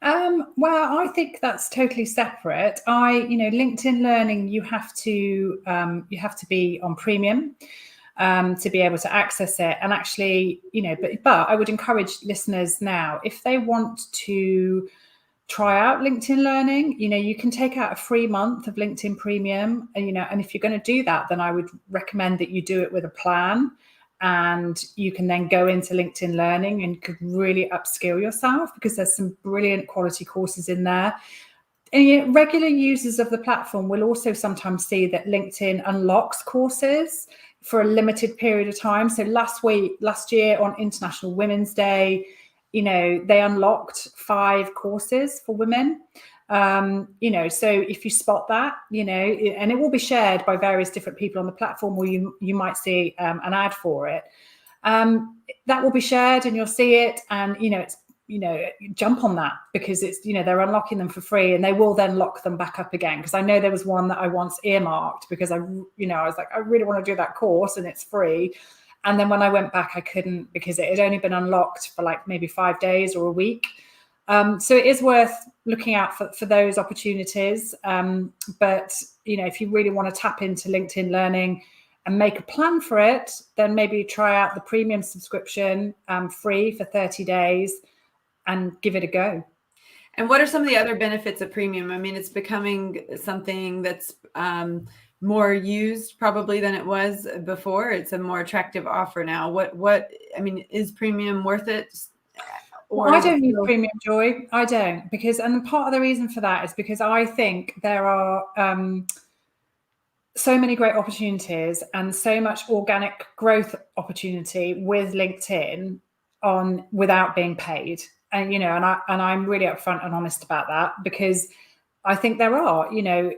Well, I think that's totally separate. LinkedIn Learning, you have to be on premium to be able to access it. And actually, but I would encourage listeners now, if they want to try out LinkedIn Learning, you can take out a free month of LinkedIn Premium, and if you're going to do that, then I would recommend that you do it with a plan. And you can then go into LinkedIn Learning and could really upskill yourself, because there's some brilliant quality courses in there. And regular users of the platform will also sometimes see that LinkedIn unlocks courses for a limited period of time. So last year on International Women's Day, they unlocked 5 courses for women. So if you spot that, and it will be shared by various different people on the platform, or you might see an ad for it. That will be shared and you'll see it, and it's jump on that, because it's they're unlocking them for free, and they will then lock them back up again. Because I know there was one that I once earmarked because I was like, I really want to do that course and it's free, and then when I went back I couldn't, because it had only been unlocked for like maybe 5 days or a week. So it is worth looking out for those opportunities. But if you really want to tap into LinkedIn Learning and make a plan for it, then maybe try out the premium subscription free for 30 days and give it a go. And what are some of the other benefits of premium? I mean, it's becoming something that's more used probably than it was before. It's a more attractive offer now. Is premium worth it? Well, I don't use premium, Joy. I don't, and part of the reason for that is because I think there are so many great opportunities and so much organic growth opportunity with LinkedIn without being paid. And I'm really upfront and honest about that, because I think there are,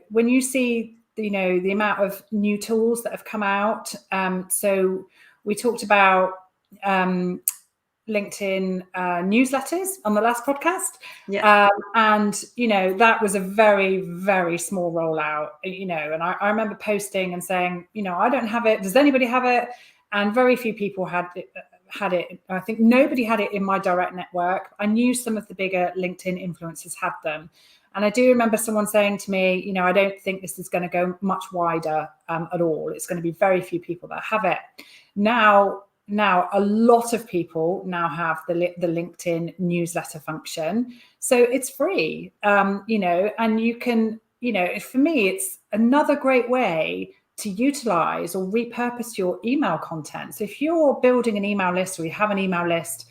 when you see the amount of new tools that have come out. So we talked about LinkedIn newsletters on the last podcast. Yeah. And that was a very, very small rollout, and I remember posting and saying, I don't have it, does anybody have it? And very few people had it. I think nobody had it in my direct network. I knew some of the bigger LinkedIn influencers had them, and I do remember someone saying to me, I don't think this is going to go much wider at all. It's going to be very few people that have it. Now a lot of people now have the LinkedIn newsletter function, so it's free, and you can, for me, it's another great way to utilize or repurpose your email content. So if you're building an email list, or you have an email list,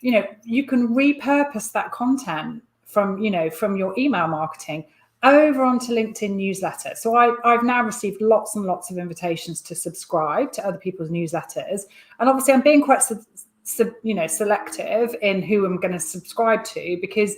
you can repurpose that content from your email marketing over onto LinkedIn newsletter. So I've now received lots and lots of invitations to subscribe to other people's newsletters, and obviously I'm being quite selective in who I'm going to subscribe to, because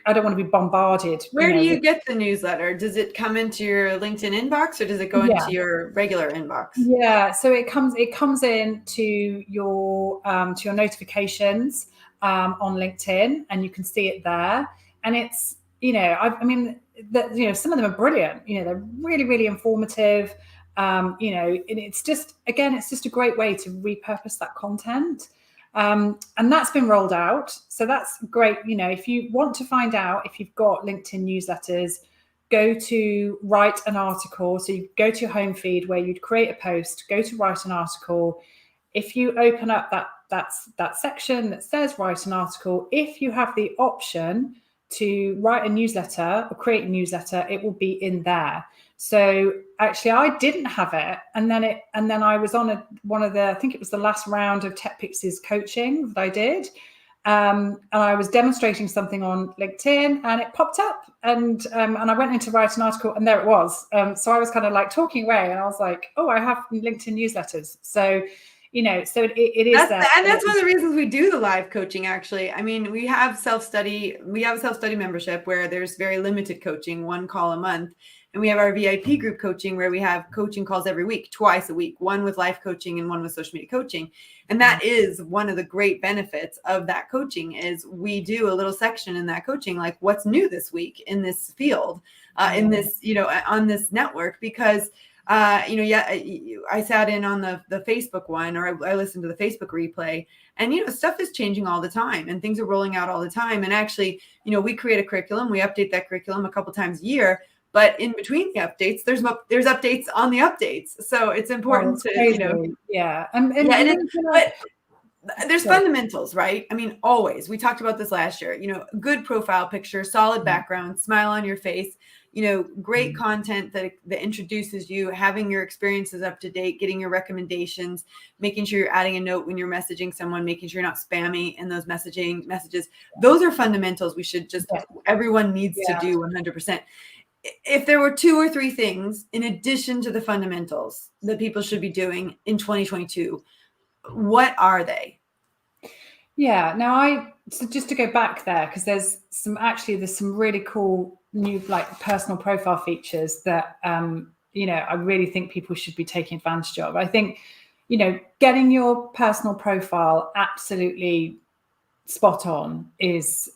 I don't want to be bombarded. Where do you get the newsletter? Does it come into your LinkedIn inbox, or does it go into your regular inbox? Yeah, so it comes in to your notifications on LinkedIn, and you can see it there. And it's some of them are brilliant. They're really, really informative. And it's just a great way to repurpose that content. And that's been rolled out. So that's great. If you want to find out if you've got LinkedIn newsletters, go to write an article. So you go to your home feed where you'd create a post, go to write an article. If you open up that section that says write an article, if you have the option to write a newsletter or create a newsletter, it will be in there. So actually I didn't have it, and then I was on one of the, I think it was the last round of Tech Pixies coaching that I did, and I was demonstrating something on LinkedIn, and it popped up, and I went in to write an article, and there it was. So I was kind of like talking away, and I was like, oh, I have LinkedIn newsletters. So so it is that. And that's one of the reasons we do the live coaching, actually. I mean, we have a self-study membership where there's very limited coaching, 1 call a month. And we have our VIP group coaching where we have coaching calls every week, twice a week, one with life coaching and one with social media coaching. And that is one of the great benefits of that coaching, is we do a little section in that coaching, like what's new this week in this field, in this, on this network, because I sat in on the Facebook one, or I listened to the Facebook replay, and, stuff is changing all the time, and things are rolling out all the time. And actually, we create a curriculum, we update that curriculum a couple times a year, but in between the updates, there's updates on the updates. So it's important to, yeah. But there's fundamentals, right? I mean, always, we talked about this last year, good profile picture, solid background, smile on your face, great content that introduces you, having your experiences up to date, getting your recommendations, making sure you're adding a note when you're messaging someone, making sure you're not spammy in those messages. Those are fundamentals everyone needs to do 100%. If there were 2 or 3 things in addition to the fundamentals that people should be doing in 2022, what are they? Yeah. Now, so just to go back there, because there's some really cool new like personal profile features that I really think people should be taking advantage of. I think, getting your personal profile absolutely spot on is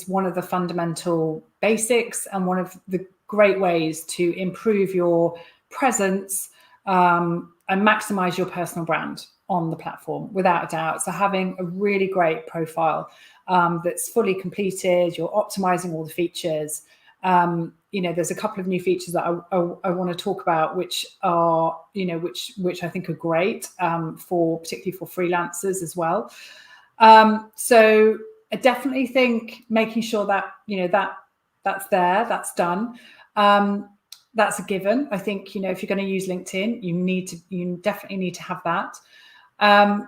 one of the fundamental basics and one of the great ways to improve your presence and maximize your personal brand on the platform, without a doubt. So having a really great profile that's fully completed, you're optimizing all the features. There's a couple of new features that I want to talk about, which are, which I think are great particularly for freelancers as well. So I definitely think making sure that, that's there, that's done. That's a given. I think, if you're going to use LinkedIn, you definitely need to have that.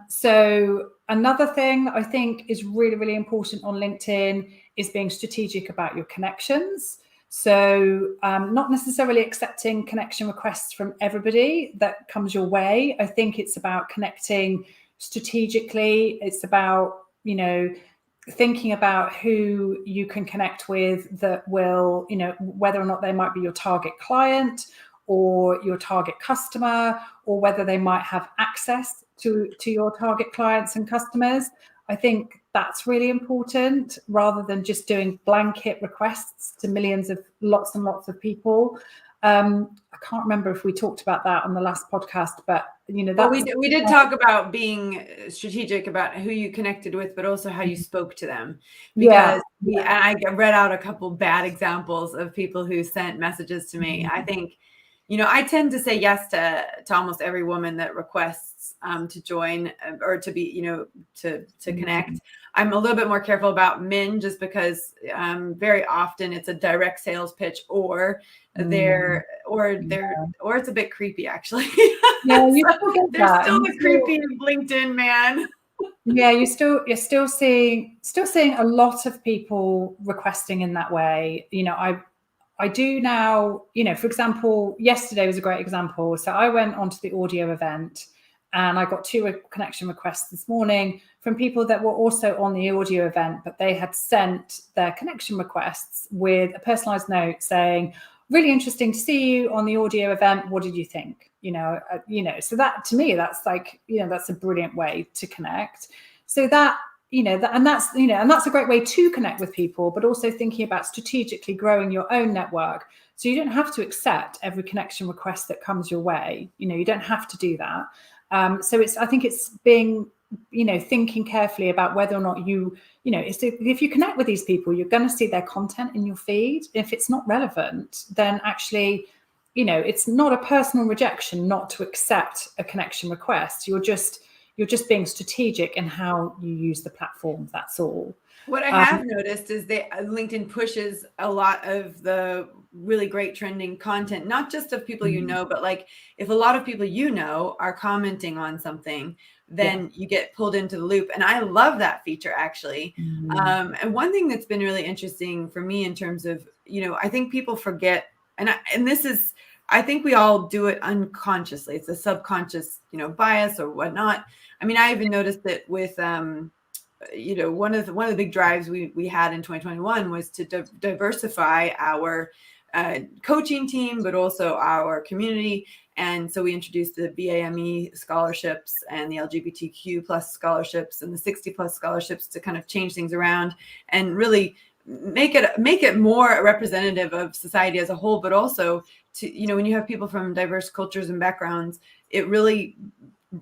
So another thing I think is really, really important on LinkedIn is being strategic about your connections. So not necessarily accepting connection requests from everybody that comes your way. I think it's about connecting strategically. It's about, thinking about who you can connect with that will, whether or not they might be your target client or your target customer, or whether they might have access to your target clients and customers. I think that's really important, rather than just doing blanket requests to lots and lots of people. I can't remember if we talked about that on the last podcast, but we did talk about being strategic about who you connected with, but also how you spoke to them. Because I read out a couple bad examples of people who sent messages to me. I think, I tend to say yes to almost every woman that requests to join or to be, to connect. I'm a little bit more careful about men, just because very often it's a direct sales pitch, or it's a bit creepy, actually. Yeah, there's still the creepy LinkedIn man. Yeah, you're still seeing a lot of people requesting in that way. I do now, for example, yesterday was a great example. So I went onto the audio event and I got 2 connection requests this morning from people that were also on the audio event, but they had sent their connection requests with a personalized note saying, really interesting to see you on the audio event. What did you think? So that, to me, that's like, that's a brilliant way to connect. So that, and that's a great way to connect with people, but also thinking about strategically growing your own network. So you don't have to accept every connection request that comes your way. You don't have to do that. So I think it's being, thinking carefully about whether or not if you connect with these people, you're going to see their content in your feed. If it's not relevant, then actually, it's not a personal rejection not to accept a connection request. You're just being strategic in how you use the platform. That's all. What I have noticed is that LinkedIn pushes a lot of the really great trending content, not just of people but like if a lot of people are commenting on something, then you get pulled into the loop. And I love that feature, actually. And one thing that's been really interesting for me in terms of, I think people forget, and this is, I think we all do it unconsciously. It's a subconscious, bias or whatnot. I mean, I even noticed it with, one of the big drives we had in 2021 was to diversify our coaching team, but also our community. And so we introduced the BAME scholarships and the LGBTQ plus scholarships and the 60 plus scholarships to kind of change things around and really make it more representative of society as a whole, but also to, when you have people from diverse cultures and backgrounds, it really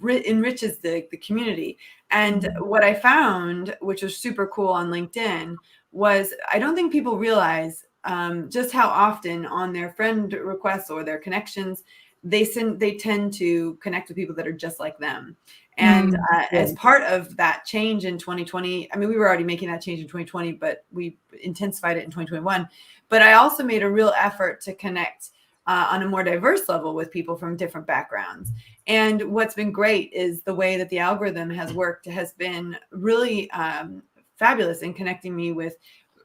enriches the community. And what I found, which was super cool on LinkedIn, was I don't think people realize just how often on their friend requests or their connections, they tend to connect with people that are just like them. And as part of that change in 2020, I mean, we were already making that change in 2020, but we intensified it in 2021. But I also made a real effort to connect on a more diverse level with people from different backgrounds. And what's been great is the way that the algorithm has worked has been really fabulous in connecting me with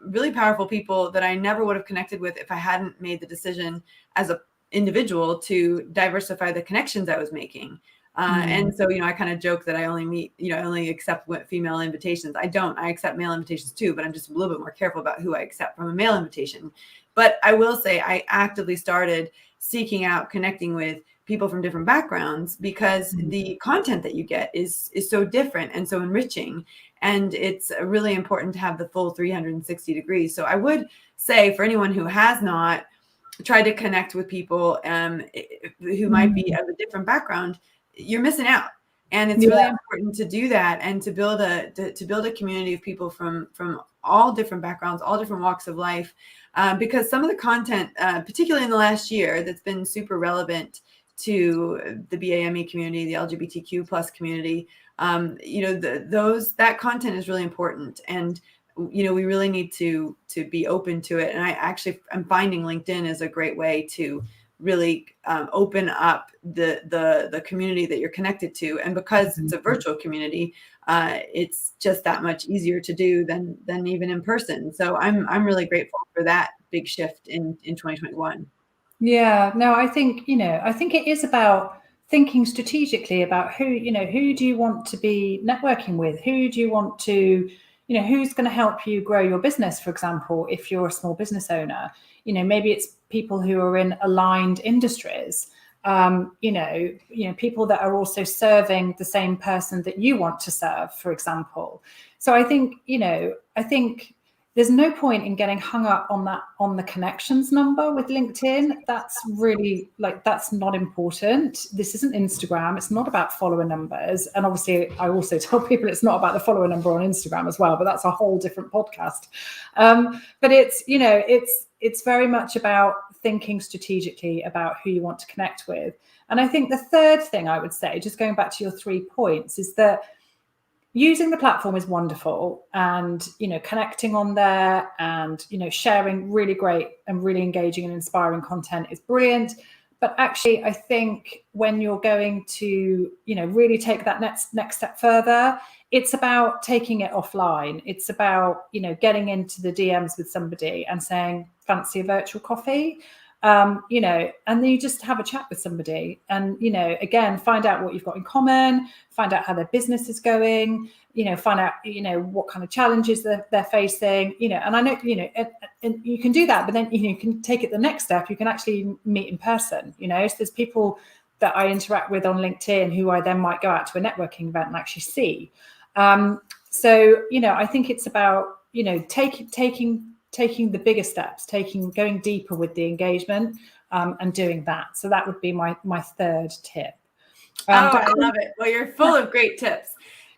really powerful people that I never would have connected with if I hadn't made the decision as an individual to diversify the connections I was making. And so, I kind of joke that I only accept female invitations. I don't. I accept male invitations too, but I'm just a little bit more careful about who I accept from a male invitation. But I will say I actively started seeking out connecting with people from different backgrounds, because the content that you get is so different and so enriching. And it's really important to have the full 360 degrees. So I would say, for anyone who has not tried to connect with people who might be of a different background, you're missing out. And it's really important to do that, and to build a community of people from all different backgrounds, all different walks of life, because some of the content, particularly in the last year, that's been super relevant to the BAME community, the LGBTQ plus community, that content is really important. And we really need to be open to it. And I'm finding LinkedIn is a great way to really open up the community that you're connected to. And because it's a virtual community, it's just that much easier to do than even in person. So I'm really grateful for that big shift in 2021. Yeah, no, I think it is about thinking strategically about who do you want to be networking with? Who do you want to, who's going to help you grow your business, for example, if you're a small business owner? Maybe it's people who are in aligned industries, people that are also serving the same person that you want to serve, for example. So I think there's no point in getting hung up on the connections number with LinkedIn. That's really that's not important. This isn't Instagram. It's not about follower numbers. And obviously I also tell people it's not about the follower number on Instagram as well, but that's a whole different podcast. But it's very much about thinking strategically about who you want to connect with. And I think the third thing I would say, just going back to your 3 points, is that using the platform is wonderful, and connecting on there and sharing really great and really engaging and inspiring content is brilliant. But actually, I think when you're going to really take that next step further, it's about taking it offline. It's about getting into the DMs with somebody and saying, fancy a virtual coffee? And then you just have a chat with somebody, and again, find out what you've got in common, find out how their business is going, find out what kind of challenges they're facing, and I know and you can do that, but then you can take it the next step. You can actually meet in person. So there's people that I interact with on LinkedIn who I then might go out to a networking event and actually see. So I think it's about taking the bigger steps, going deeper with the engagement, and doing that. So that would be my third tip. I love it. Well, you're full of great tips.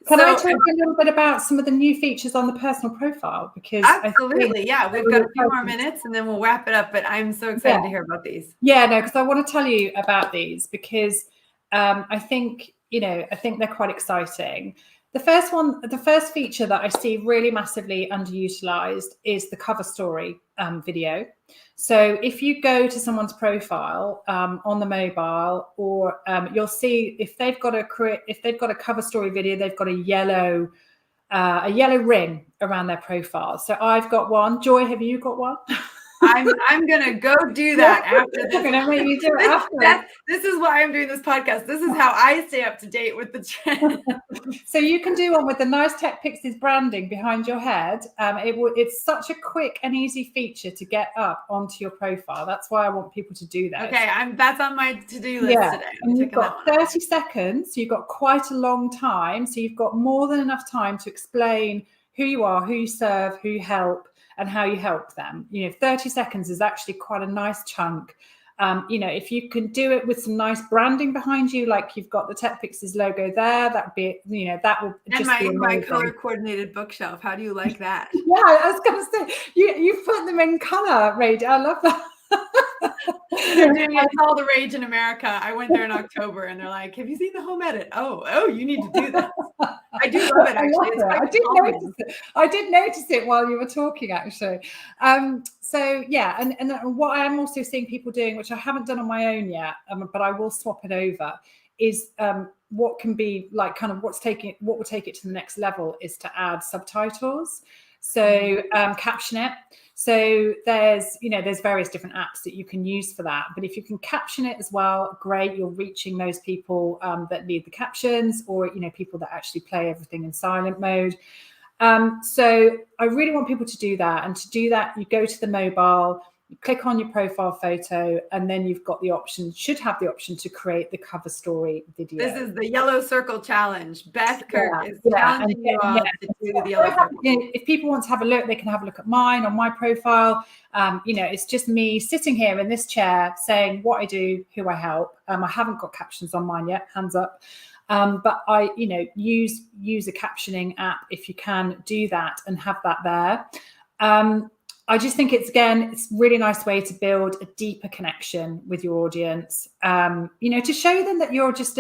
Can I talk a little bit about some of the new features on the personal profile? Because absolutely, we've got a few more minutes and then we'll wrap it up. But I'm so excited to hear about these. Yeah, no, because I want to tell you about these, because I think they're quite exciting. The first feature that I see really massively underutilized is the cover story video. So if you go to someone's profile on the mobile, or you'll see if they've got a cover story video, they've got a yellow ring around their profile. So I've got one. Joy, have you got one? I'm gonna go do that after this. I'm gonna make you do it after. This is why I'm doing this podcast. This is how I stay up to date with the trend. So you can do one with the nice Tech Pixies branding behind your head. It's such a quick and easy feature to get up onto your profile. That's why I want people to do that. Okay, that's on my to-do list today. And you've got 30 seconds. So you've got quite a long time. So you've got more than enough time to explain who you are, who you serve, who you help, and how you help them. 30 seconds is actually quite a nice chunk. If you can do it with some nice branding behind you, like you've got the Tech Pixies logo there, that would be, that will just be amazing. My color coordinated bookshelf. How do you like that? Yeah, I was going to say, you put them in color, Rach. I love that. It's all the rage in America. I went there in October and they're like, have you seen the home edit? Oh, you need to do that. I do love it, actually. I did notice it while you were talking, actually. So yeah, and what I am also seeing people doing, which I haven't done on my own yet, but I will swap it over, is what can be like kind of what will take it to the next level is to add subtitles. So caption it. So there's various different apps that you can use for that. But if you can caption it as well, great. You're reaching those people that need the captions, or people that actually play everything in silent mode. So I really want people to do that. And to do that, you go to the mobile, You click on your profile photo, and then you've got the option, should have the option to create the cover story video. This is the yellow circle challenge. Beth Kirk is and challenging you all to do the yellow circle. If people want to have a look, they can have a look at mine on my profile. It's just me sitting here in this chair saying what I do, who I help. I haven't got captions on mine yet, hands up. But I, use a captioning app if you can do that and have that there. I just think it's a really nice way to build a deeper connection with your audience. To show them that you're just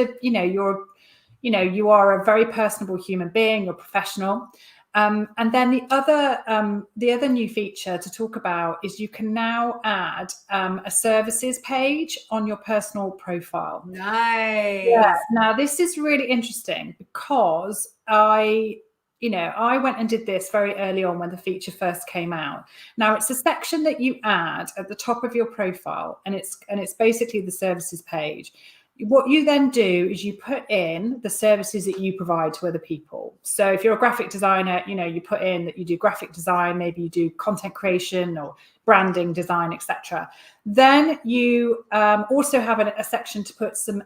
you are a very personable human being, you're professional. And then the other new feature to talk about is you can now add a services page on your personal profile. Nice. Yeah. Now this is really interesting because I went and did this very early on when the feature first came out. Now it's a section that you add at the top of your profile, and it's basically the services page. What you then do is you put in the services that you provide to other people. So if you're a graphic designer, you put in that you do graphic design, maybe you do content creation or branding, design, etc. Then you also have a section to put some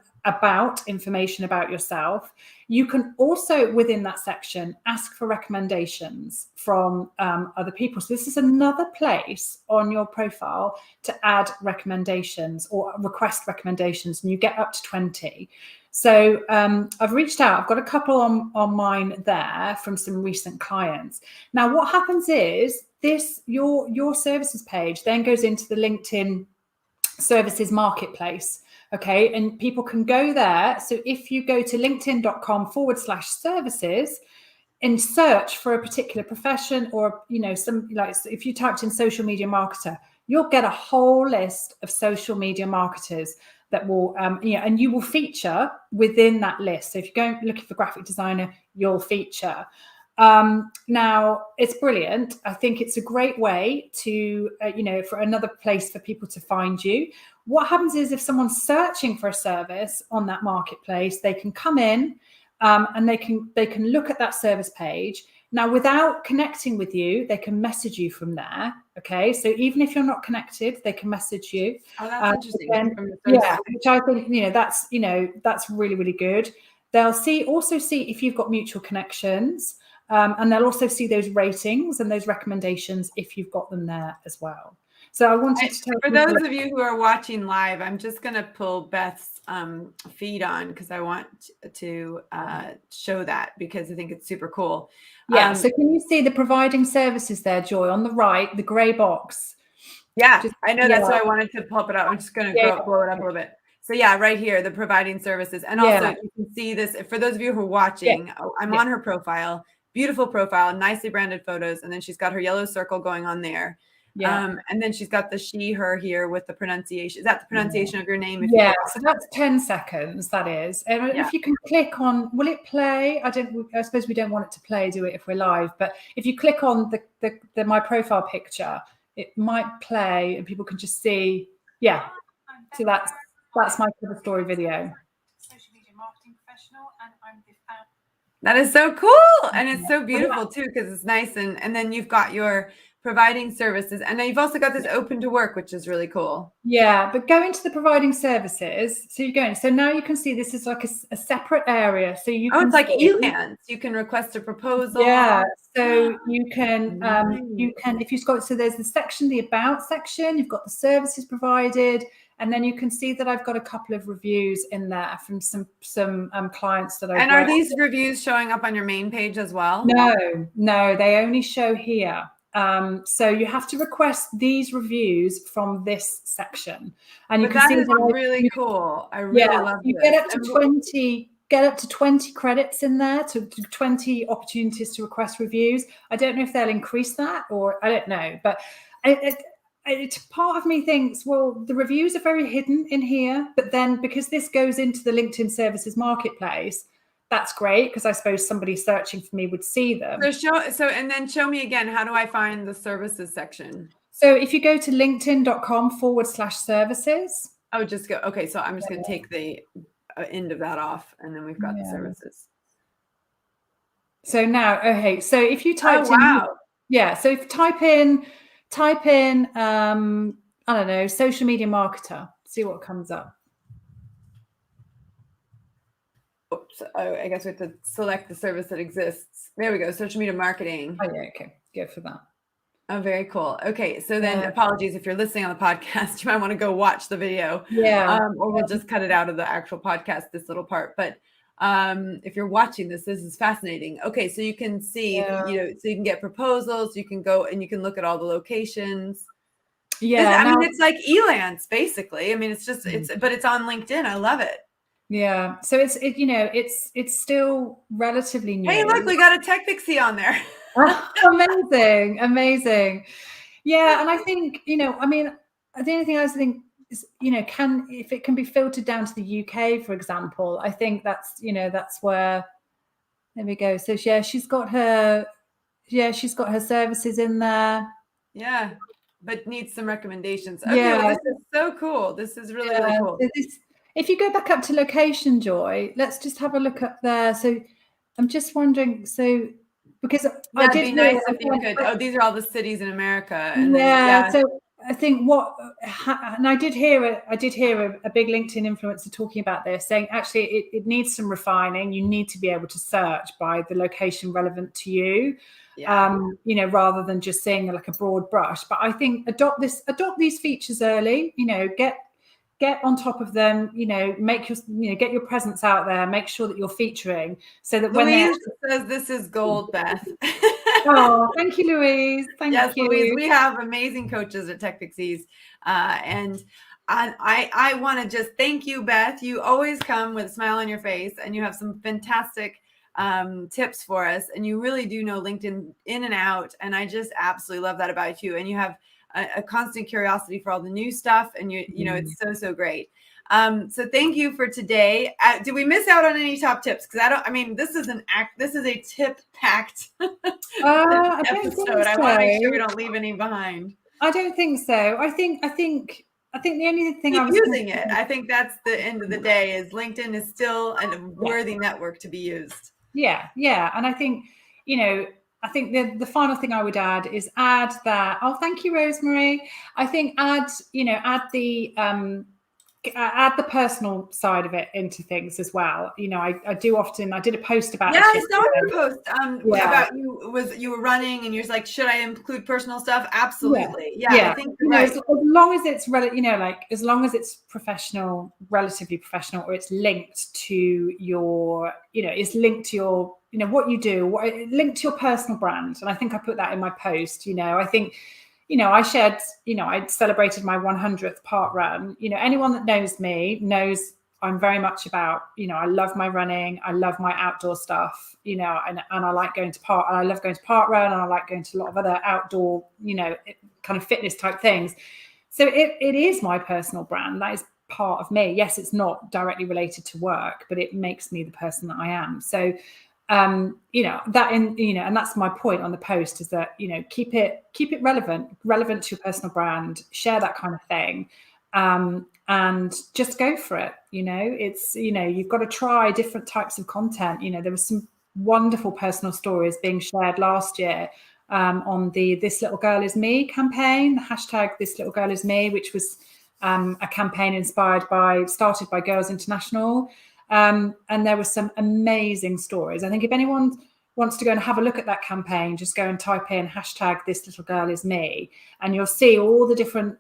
information about yourself. You can also, within that section, ask for recommendations from other people. So this is another place on your profile to add recommendations or request recommendations, and you get up to 20. So I've reached out. I've got a couple on mine there from some recent clients. Now, what happens is your services page then goes into the LinkedIn services marketplace. Okay, and people can go there. So if you go to linkedin.com/services and search for a particular profession, or if you typed in social media marketer, you'll get a whole list of social media marketers that will and you will feature within that list. So if you're going looking for graphic designer, you'll feature. Now it's brilliant. I think it's a great way to for another place for people to find you. What happens is if someone's searching for a service on that marketplace, they can come in and they can look at that service page. Now, without connecting with you, they can message you from there. Okay, so even if you're not connected, they can message you. Oh, that's interesting. Which I think that's really, really good. They'll also see if you've got mutual connections. And they'll also see those ratings and those recommendations if you've got them there as well. So I wanted to tell for those of you who are watching live, I'm just going to pull Beth's feed on because I want to show that, because I think it's super cool. Yeah. So can you see the providing services there, Joy, on the right, the gray box? Yeah, I know. That's why I wanted to pop it up. I'm just going to blow it up a little bit. So yeah, right here, the providing services. And also you can see this, for those of you who are watching, I'm on her profile. Beautiful profile, nicely branded photos. And then she's got her yellow circle going on there. Yeah. And then she's got the she, her here with the pronunciation. Is that the pronunciation of your name? So that's 10 seconds, that is. And if you can click on, will it play? I suppose we don't want it to play, do it, if we're live. But if you click on the my profile picture, it might play and people can just see. Yeah. So that's my cover story video. Social media marketing professional, and I'm the founder. That is so cool. And it's so beautiful too, because it's nice. And then you've got your providing services. And then you've also got this open to work, which is really cool. Yeah, but go into the providing services. So you're going. So now you can see this is like a separate area. So you can it's like Elance. You can request a proposal. Yeah. So you can if you've got, so there's the section, the about section, you've got the services provided. And then you can see that I've got a couple of reviews in there from some clients that I've And are these reviews showing up on your main page as well? No, they only show here. So you have to request these reviews from this section. And you can see that is really cool. I really love this. You get up to 20 credits in there, to 20 opportunities to request reviews. I don't know if they'll increase that, or I don't know, but part of me thinks, well, the reviews are very hidden in here, but then because this goes into the LinkedIn services marketplace, that's great, because I suppose somebody searching for me would see them. And then show me again, how do I find the services section? So if you go to linkedin.com/services. Oh, just go. Okay. So I'm just going to take the end of that off, and then we've got the services. So now, okay. So if you type so if you type in I don't know, social media marketer. See what comes up. Oops, I guess we have to select the service that exists. There we go. Social media marketing. Oh yeah, okay, go for that. Oh, very cool. Okay, so then apologies if you're listening on the podcast, you might want to go watch the video. Yeah. Or we'll just cut it out of the actual podcast, this little part. But if you're watching this is fascinating. Okay, so you can see, so you can get proposals, you can go and you can look at all the locations. Yeah. I mean, it's like Elance, basically. I mean, it's just, but it's on LinkedIn. I love it. Yeah. So it's still relatively new. Hey, look, we got a tech pixie on there. Amazing. Yeah. And I think, I mean, the only thing I was thinking is, if it can be filtered down to the UK, for example, I think that's where, there we go. So yeah, she's got her services in there. Yeah. But needs some recommendations. Okay, well, this is so cool. This is really, really cool. So if you go back up to location, Joy, let's just have a look up there. So I'm just wondering, because I did be nice if you could. Oh, these are all the cities in America. And so I think and I did hear a big LinkedIn influencer talking about this, saying actually it needs some refining. You need to be able to search by the location relevant to you. Rather than just saying like a broad brush. But I think adopt these features early, get on top of them, make get your presence out there, make sure that you're featuring so that Louise says this is gold, Beth. Oh, thank you, Louise. Thank you. Louise, we have amazing coaches at Tech Pixies. And I want to just thank you, Beth. You always come with a smile on your face and you have some fantastic tips for us, and you really do know LinkedIn in and out, and I just absolutely love that about you. And you have a constant curiosity for all the new stuff, and it's so great. So thank you for today. Did we miss out on any top tips? Because this is a tip packed episode. I want to make sure we don't leave any behind. I don't think so. I think the only thing I was using it. I think that's the end of the day. Is LinkedIn is still a worthy network to be used. Yeah. And I think, the final thing I would add is add that. Oh, thank you, Rosemary. I think add the personal side of it into things as well. I do often. I did a post about. Yeah, I saw your post about you were running, and you're like, should I include personal stuff? Absolutely. Yeah. I think right. As long as it's as long as it's professional, relatively professional, or it's linked to your, it's linked to your, what you do, linked to your personal brand. And I think I put that in my post. I think. I shared, I celebrated my 100th park run. Anyone that knows me knows I'm very much about, I love my running. I love my outdoor stuff, and I like going to park. I love going to park run, and I like going to a lot of other outdoor, kind of fitness type things. So it is my personal brand. That is part of me. Yes, it's not directly related to work, but it makes me the person that I am. So and that's my point on the post, is that keep it relevant to your personal brand, share that kind of thing, and just go for it. It's you've got to try different types of content. There was some wonderful personal stories being shared last year on the This Little Girl Is Me campaign, the hashtag This Little Girl Is Me, which was a campaign started by Girls International. And there were some amazing stories. I think if anyone wants to go and have a look at that campaign, just go and type in hashtag This Little Girl Is Me, and you'll see all the different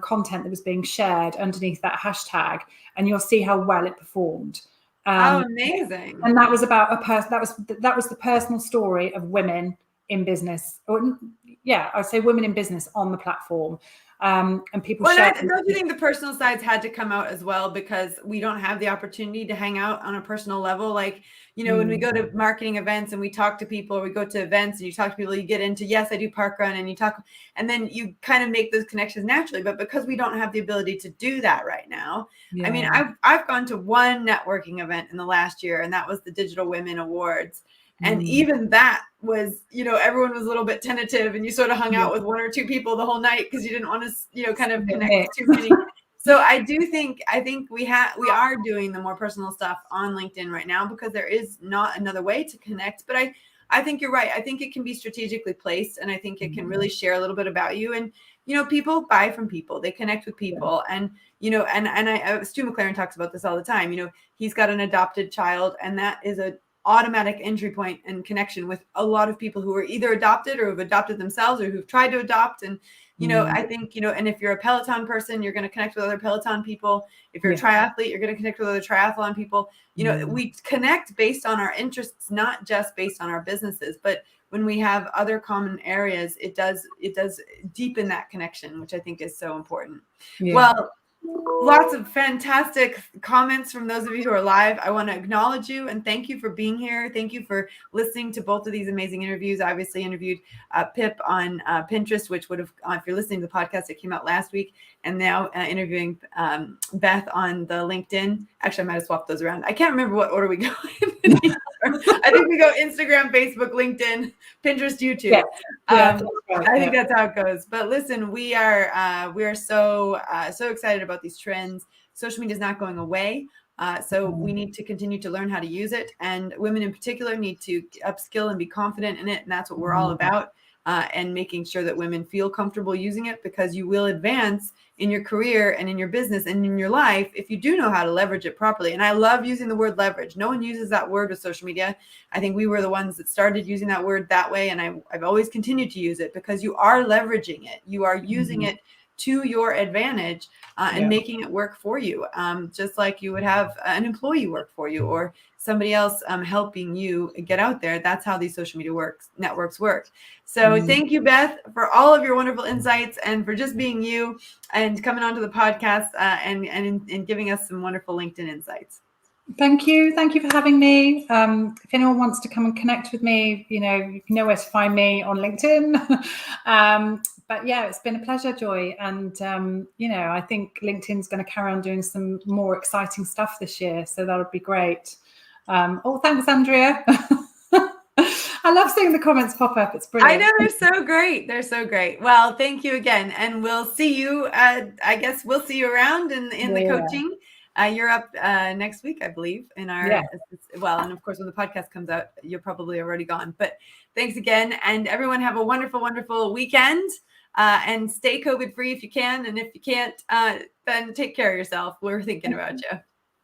content that was being shared underneath that hashtag, and you'll see how well it performed. Amazing! And that was about that was the personal story of women in business, I'd say women in business on the platform. And people. Well, don't you think the personal sides had to come out as well, because we don't have the opportunity to hang out on a personal level? Like, when we go to marketing events and we talk to people, we go to events and you talk to people, you get into, yes, I do park run, and you talk, and then you kind of make those connections naturally. But because we don't have the ability to do that right now, I mean, I've gone to one networking event in the last year, and that was the Digital Women Awards. And even that was, everyone was a little bit tentative, and you sort of hung out with one or two people the whole night because you didn't want to, kind of connect too many. So I think we are doing the more personal stuff on LinkedIn right now, because there is not another way to connect. But I think you're right. I think it can be strategically placed, and I think it can really share a little bit about you. And, people buy from people, they connect with people. And, Stu McLaren talks about this all the time. He's got an adopted child, and that is a automatic entry point and connection with a lot of people who are either adopted or who've adopted themselves or who've tried to adopt. And, I think, and if you're a Peloton person, you're going to connect with other Peloton people. If you're a triathlete, you're going to connect with other triathlon people. We connect based on our interests, not just based on our businesses, but when we have other common areas, it does deepen that connection, which I think is so important. Yeah. Well, lots of fantastic comments from those of you who are live. I want to acknowledge you and thank you for being here. Thank you for listening to both of these amazing interviews. I obviously interviewed Pip on Pinterest, which would have, if you're listening to the podcast, it came out last week. And now interviewing Beth on the LinkedIn. Actually, I might have swapped those around. I can't remember what order we go in. I think we go Instagram, Facebook, LinkedIn, Pinterest, YouTube. Right, I think that's how it goes. But listen, we are so excited about these trends. Social media is not going away. So we need to continue to learn how to use it. And women in particular need to upskill and be confident in it. And that's what we're all about. And making sure that women feel comfortable using it, because you will advance in your career and in your business and in your life if you do know how to leverage it properly. And I love using the word leverage. No one uses that word with social media. I think we were the ones that started using that word that way. And I've always continued to use it, because you are leveraging it. You are using it to your advantage and making it work for you, just like you would have an employee work for you or somebody else helping you get out there. That's how these social media networks work. So thank you, Beth, for all of your wonderful insights and for just being you and coming onto the podcast and giving us some wonderful LinkedIn insights. Thank you. Thank you for having me. If anyone wants to come and connect with me, you know where to find me on LinkedIn. But yeah, it's been a pleasure, Joy. And, I think LinkedIn's going to carry on doing some more exciting stuff this year. So that would be great. Thanks, Andrea. I love seeing the comments pop up. It's brilliant. I know, they're so great. They're so great. Well, thank you again. And we'll see you, I guess we'll see you around in the coaching. You're up next week, I believe, in our, and of course, when the podcast comes out, you're probably already gone. But thanks again. And everyone have a wonderful, wonderful weekend and stay COVID free if you can. And if you can't, then take care of yourself. We're thinking about you.